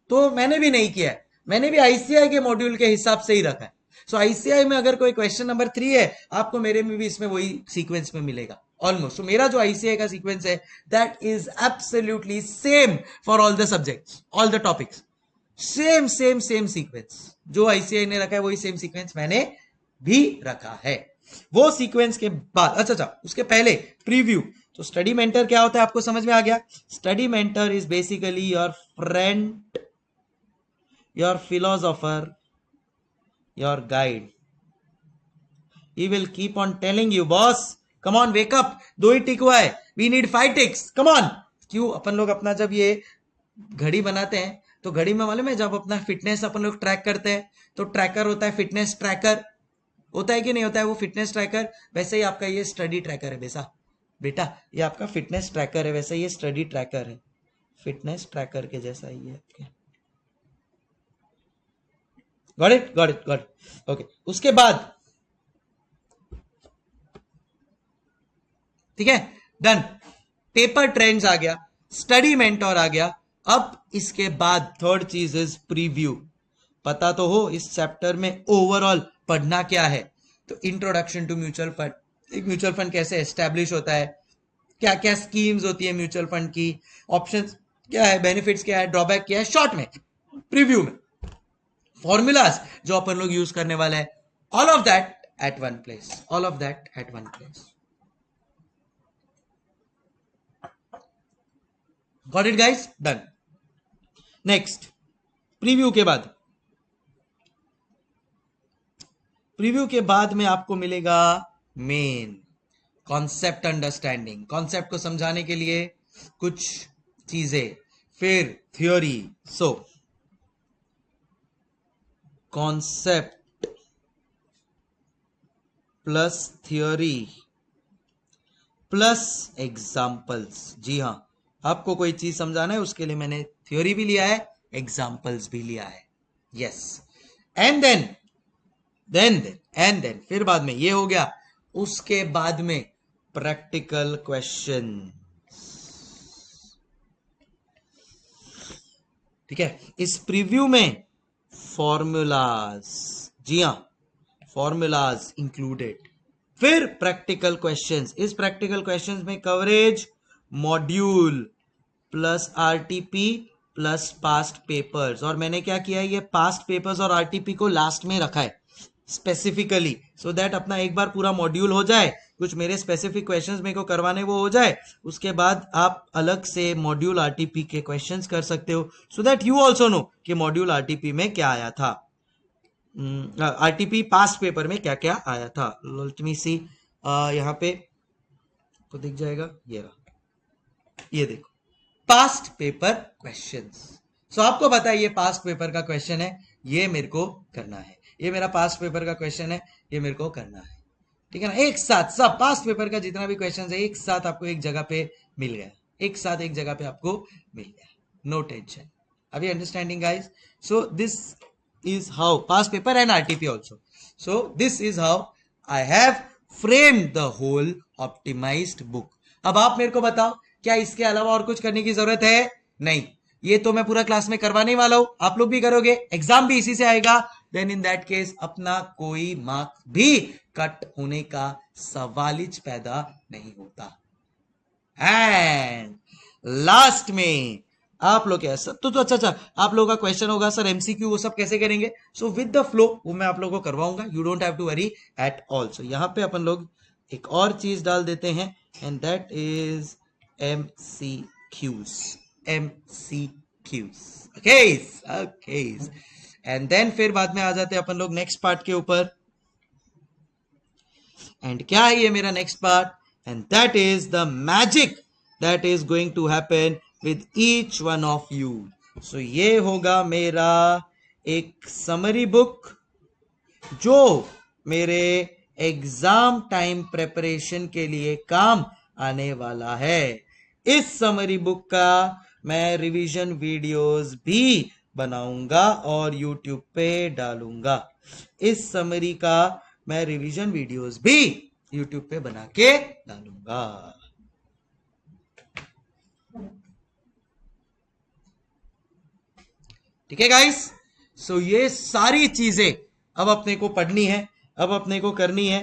तो मैंने भी नहीं किया है, मैंने भी आईसीआई के मॉड्यूल के हिसाब से ही रखा है। सो आईसीआई में अगर कोई क्वेश्चन नंबर 3 है, आपको मेरे में भी इसमें वही सीक्वेंस में मिलेगा ऑलमोस्ट। सो मेरा जो आईसीआई का सीक्वेंस है that is absolutely same for all the subjects, all the topics, same same same sequence. जो आईसीआई ने रखा है वही सेम सीक्वेंस मैंने भी रखा है। वो सीक्वेंस के बाद अच्छा उसके पहले प्रीव्यू। तो स्टडी मेंटर क्या होता है आपको समझ में आ गया? Study mentor is basically your friend, your philosopher, your guide. He will keep on telling you boss come on wake up, 2 ही टिक हुआ है, we need 5 ticks, come on. क्यों? अपन लोग अपना जब ये घड़ी बनाते हैं तो घड़ी में मालूम है जब अपना फिटनेस अपन लोग ट्रैक करते हैं तो ट्रैकर होता है, फिटनेस ट्रैकर होता है कि नहीं होता है? वो फिटनेस ट्रैकर, वैसे ही आपका ये स्टडी ट्रैकर है बेटा, ये आपका फिटनेस ट्रैकर है, वैसे ये स्टडी ट्रैकर है, फिटनेस ट्रैकर के जैसा ही है आपके। Got it okay. उसके बाद ठीक है, डन, पेपर ट्रेंड्स आ गया, स्टडी मेंटोर आ गया। अब इसके बाद थर्ड चीज इज प्रीव्यू। पता तो हो इस चैप्टर में ओवरऑल पढ़ना क्या है। तो इंट्रोडक्शन टू म्यूचुअल फंड, एक म्यूचुअल फंड कैसे एस्टेब्लिश होता है, क्या क्या स्कीम्स होती है म्यूचुअल फंड की, ऑप्शंस क्या है, बेनिफिट्स क्या है, ड्रॉबैक क्या है, शॉर्ट में प्रीव्यू में फॉर्मूलाज जो अपन लोग यूज करने वाले हैं, all of that at one place. Got it guys? Done. Next preview के बाद में आपको मिलेगा मेन कॉन्सेप्ट अंडरस्टैंडिंग। कॉन्सेप्ट को समझाने के लिए कुछ चीजें, फिर theory. So concept plus theory plus examples. जी हां, आपको कोई चीज समझाना है उसके लिए मैंने थ्योरी भी लिया है, एग्जाम्पल्स भी लिया है। यस, एंड देन देन फिर बाद में ये हो गया, उसके बाद में प्रैक्टिकल क्वेश्चन। ठीक है, इस प्रीव्यू में फॉर्मूलाज, जी हाँ फॉर्मूलाज इंक्लूडेड, फिर प्रैक्टिकल क्वेश्चंस। इस प्रैक्टिकल क्वेश्चंस में coverage, module plus RTP plus past papers. और मैंने क्या किया है, ये पास्ट पेपर्स और आरटीपी को लास्ट में रखा है स्पेसिफिकली, सो दैट अपना एक बार पूरा मॉड्यूल हो जाए, कुछ मेरे स्पेसिफिक क्वेश्चंस मेरे को करवाने वो हो जाए, उसके बाद आप अलग से मॉड्यूल आरटीपी के क्वेश्चंस कर सकते हो, so that you also know कि मॉड्यूल आरटीपी में क्या आया था, आरटीपी पास्ट पेपर में क्या क्या आया था। लेट मी सी, यहाँ पे तो दिख जाएगा, ये रहा, ये देखो पास्ट पेपर क्वेश्चंस। सो आपको पता है ये पास्ट पेपर का क्वेश्चन है, ये मेरे को करना है, ये मेरा पास्ट पेपर का क्वेश्चन है, ये मेरे को करना है। ठीक है ना, एक साथ सब पास्ट पेपर का जितना भी क्वेश्चन है एक साथ आपको एक जगह पे मिल गया, एक साथ एक जगह पे आपको मिल गया, नो टेंशन। अभी understanding guys? So this is how past paper and RTP also. So this is how I have framed the whole optimized book. अब आप मेरे को बताओ, क्या इसके अलावा और कुछ करने की जरूरत है? नहीं, ये तो मैं पूरा क्लास में करवाने वाला हूं, आप लोग भी करोगे, एग्जाम भी इसी से आएगा, देन इन दैट केस अपना कोई मार्क्स भी कट होने का सवाल ही पैदा नहीं होता। एंड लास्ट में आप लोग क्या सर, तो अच्छा, आप लोगों का क्वेश्चन होगा सर एमसीक्यू वो सब कैसे करेंगे? सो विद द फ्लो वो मैं आप लोगों को करवाऊंगा, you don't have to worry at all. So यहाँ पे अपन लोग एक और चीज डाल देते हैं, and that is MCQs. Okay, and then फिर बाद में आ जाते हैं अपन लोग नेक्स्ट पार्ट के ऊपर। एंड क्या है ये मेरा next part? And that is the magic that is going to happen with each one of you. So ये होगा मेरा एक समरी बुक जो मेरे एग्जाम टाइम प्रेपरेशन के लिए काम आने वाला है। इस समरी बुक का मैं रिवीजन वीडियोस भी बनाऊंगा और यूट्यूब पे डालूंगा। इस समरी का मैं रिवीजन वीडियोस भी यूट्यूब पे बना के डालूंगा। ठीक है गाइस? सो ये सारी चीजें अब अपने को पढ़नी है, अब अपने को करनी है,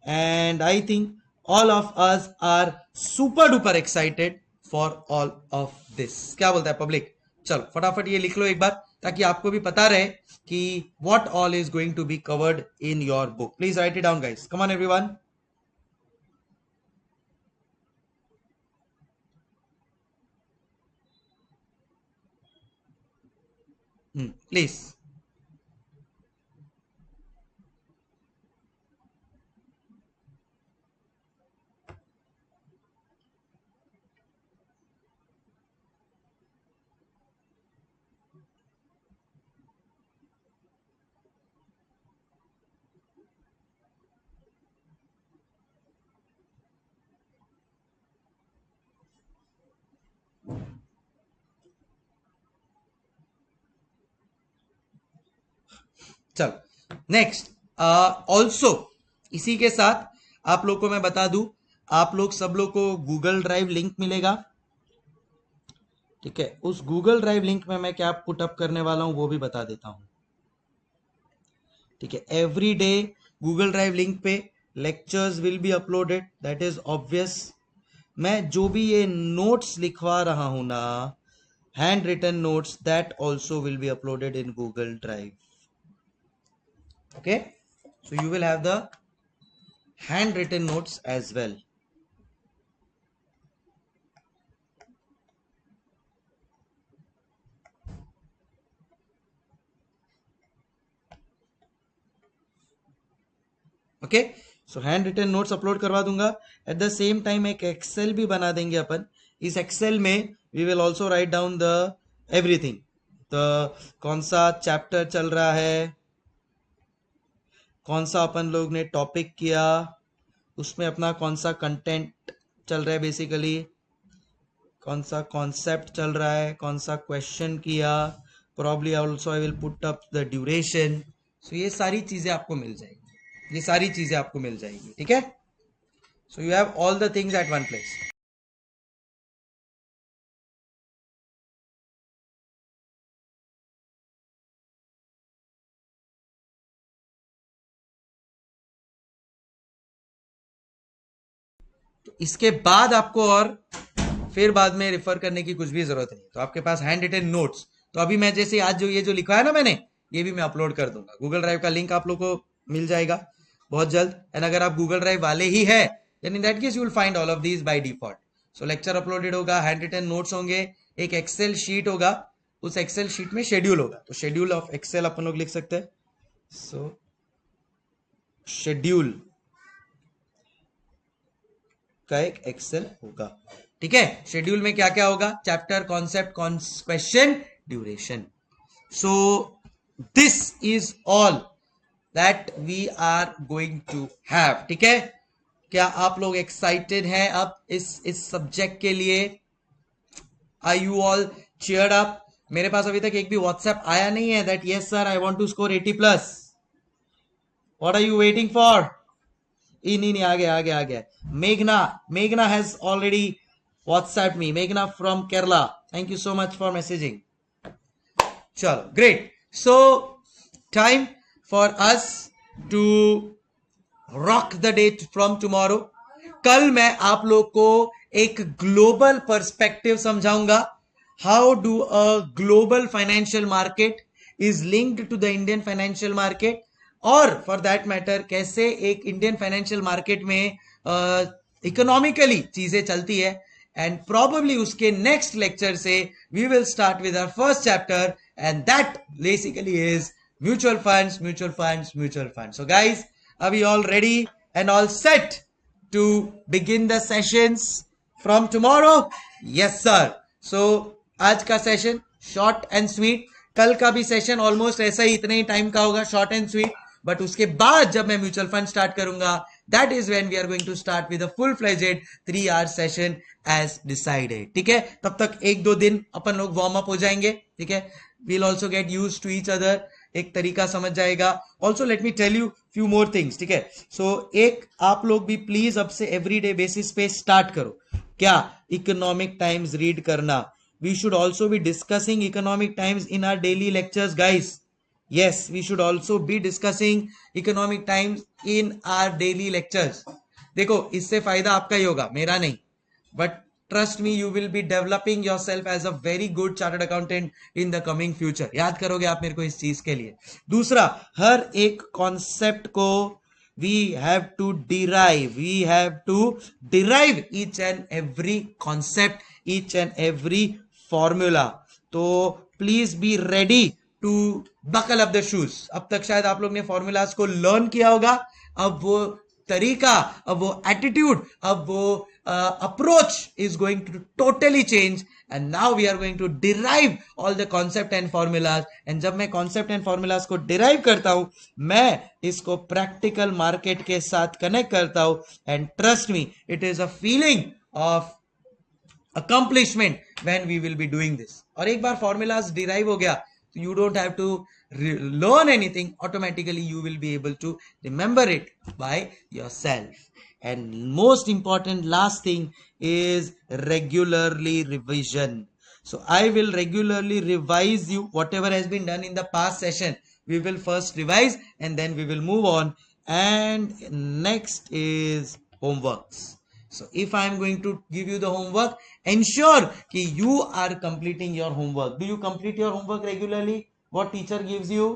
and I think all of us are super duper excited for all of this. क्या बोलता है पब्लिक? चलो फटाफट ये लिख लो एक बार, ताकि आपको भी पता रहे कि what all is going to be covered in your book. Please write it down guys, come on everyone. Please. चलो नेक्स्ट, ऑल्सो इसी के साथ आप लोग को मैं बता दूं, आप लोग सब लोग को गूगल ड्राइव लिंक मिलेगा। ठीक है, उस गूगल ड्राइव लिंक में मैं क्या पुटअप करने वाला हूं वो भी बता देता हूं। ठीक है, every day Google Drive link पे lectures will be uploaded, that is obvious. मैं जो भी ये नोट्स लिखवा रहा हूं ना, handwritten notes, that also will be uploaded in Google Drive. Okay, so you will have the handwritten notes as well. Okay, so handwritten notes upload करवा दूंगा। एट द सेम टाइम एक excel भी बना देंगे अपन। इस excel में we will also write down the everything, the कौन सा चैप्टर चल रहा है, कौन सा अपन लोग ने टॉपिक किया, उसमें अपना कौन सा कंटेंट चल रहा है, बेसिकली कौन सा कॉन्सेप्ट चल रहा है, कौन सा क्वेश्चन किया, probably also I will put up the duration. So ये सारी चीजें आपको मिल जाएगी, ये सारी चीजें आपको मिल जाएगी, ठीक है। सो you have all the things at one place. तो इसके बाद आपको और फिर बाद में रेफर करने की कुछ भी जरूरत नहीं। तो आपके पास हैंड रिटन नोट्स, तो अभी मैं जैसे आज जो ये जो लिखा है ना मैंने, ये भी मैं अपलोड कर दूंगा। गूगल ड्राइव का लिंक आप लोग को मिल जाएगा बहुत जल्द। एंड अगर आप गूगल ड्राइव वाले ही है then in that case you will find all of these by default. So lecture uploaded होगा, हैंड रिटन नोट्स होंगे, एक एक्सेल शीट होगा, उस एक्सेल शीट में शेड्यूल होगा। तो शेड्यूल ऑफ एक्सेल अपन लोग लिख सकते हैं। सो शेड्यूल का एक एक्सेल होगा, ठीक है। शेड्यूल में क्या क्या होगा? Chapter, concept, question, duration. So this is all that we are going to have, ठीक है। क्या आप लोग एक्साइटेड हैं अब इस सब्जेक्ट के लिए? Are you all cheered up? मेरे पास अभी तक एक भी व्हाट्सएप आया नहीं है that yes sir I want to score 80+। What are you waiting for? नहीं, आ गया। मेघना हैज ऑलरेडी व्हाट्सएप मी। मेघना from Kerala, thank you so much for messaging. चलो great. So time for us to rock the day from tomorrow. कल मैं आप लोग को एक ग्लोबल पर्सपेक्टिव समझाऊंगा। How do a global financial market is linked to the Indian financial market, और for that matter कैसे एक इंडियन फाइनेंशियल मार्केट में इकोनॉमिकली चीजें चलती है। एंड प्रोबेबली उसके नेक्स्ट लेक्चर से we will start with our first chapter and that basically is mutual funds. So guys, are we all ready and all set to begin the sessions from tomorrow? Yes sir. So आज का session short and sweet, कल का भी session almost ऐसा ही, इतने ही time का होगा, short and sweet. But उसके बाद जब मैं म्यूचुअल फंड स्टार्ट करूंगा that is when we are going to start with a full fledged 3 hour session as decided, ठीक है। तब तक 1-2 दिन अपन लोग वार्म अप हो जाएंगे, ठीक है। We'll also get used to each other, एक तरीका समझ जाएगा। Also let me tell you few more things, ठीक है। सो एक आप लोग भी प्लीज अब से एवरीडे बेसिस पे स्टार्ट करो। क्या? इकोनॉमिक टाइम्स रीड करना। We should also be discussing Economic Times in our daily lectures guys. Yes, we should also be discussing Economic Times in our daily lectures. देखो, इससे फायदा आपका ही होगा, मेरा नहीं। But trust me, you will be developing yourself as a very good chartered accountant in the coming future. याद करोगे आप मेरे को इस चीज के लिए। दूसरा, हर एक कॉन्सेप्ट को we have to derive each and every concept, each and every formula. तो please be ready to buckle up the shoes. अब तक शायद आप लोग ने फॉर्मूलाज को लर्न किया होगा, अब वो तरीका, अब वो एटीट्यूड, अब वो approach is going to totally change and now we are going to derive all the concept and formulas. and जब मैं concept and formulas को derive करता हूं, मैं इसको practical market के साथ connect करता हूं, and trust me, it is a feeling of accomplishment when we will be doing this. और एक बार formulas derive हो गया, you don't have to learn anything, automatically you will be able to remember it by yourself. And most important last thing is regularly revision. So I will regularly revise you whatever has been done in the past session. We will first revise and then we will move on. And next is homeworks. So if I am going to give you the homework, ensure कि you are completing your homework. Do you complete your homework regularly? What teacher gives you?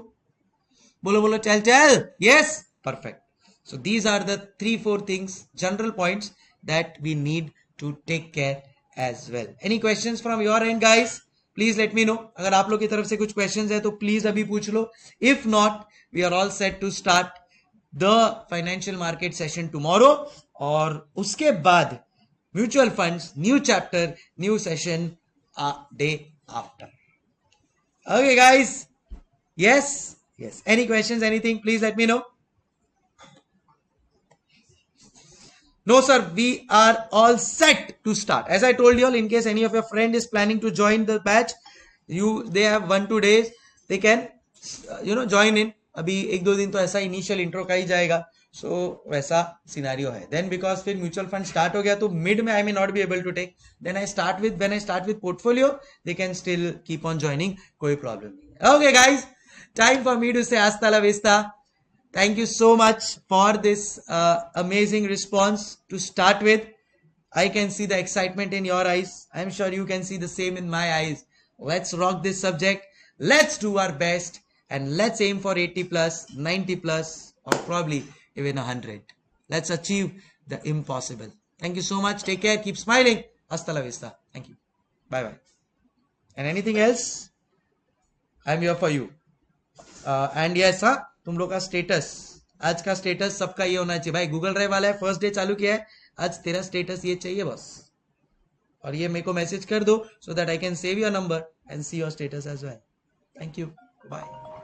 बोलो tell. Yes, perfect. So these are the 3-4 things, general points that we need to take care as well. Any questions from your end guys? Please let me know. अगर आप लोग की तरफ से कुछ questions है तो please अभी पूछ लो. If not, we are all set to start the financial market session tomorrow. और उसके बाद mutual funds, new chapter, new session a day after. Okay guys? Yes. Any questions, anything, please let me know. No sir, we are all set to start. As I told you all, in case any of your friend is planning to join the batch, they have 1-2 days, they can join in. अभी 1-2 दिन तो ऐसा initial intro का ही जाएगा, सो वैसा scenario है. Then because फिर mutual fund start हो गया तो मिड में I may not be able to take. Then I start with portfolio, they can still keep on joining, कोई प्रॉब्लम नहीं है. Okay guys, time for me to say hasta la vista. Thank you so much for this amazing response to start with. I can see the excitement in your eyes. I'm sure you can see the same in my eyes. Let's rock this subject. Let's do our best and let's aim for 80 plus, 90 plus, or probably even 100. Let's achieve the impossible. Thank you so much. Take care. Keep smiling. Hasta la vista. Thank you. Bye bye. And anything else? I'm here for you. And yes, तुम लोग का status, आज का status सबका ये होना चाहिए भाई. गूगल ड्राइव वाला है, फर्स्ट डे चालू किया है, आज तेरा स्टेटस ये चाहिए बस. और ये मेरे को मैसेज कर दो so that I can save your number and see your status as well. Thank you. Bye.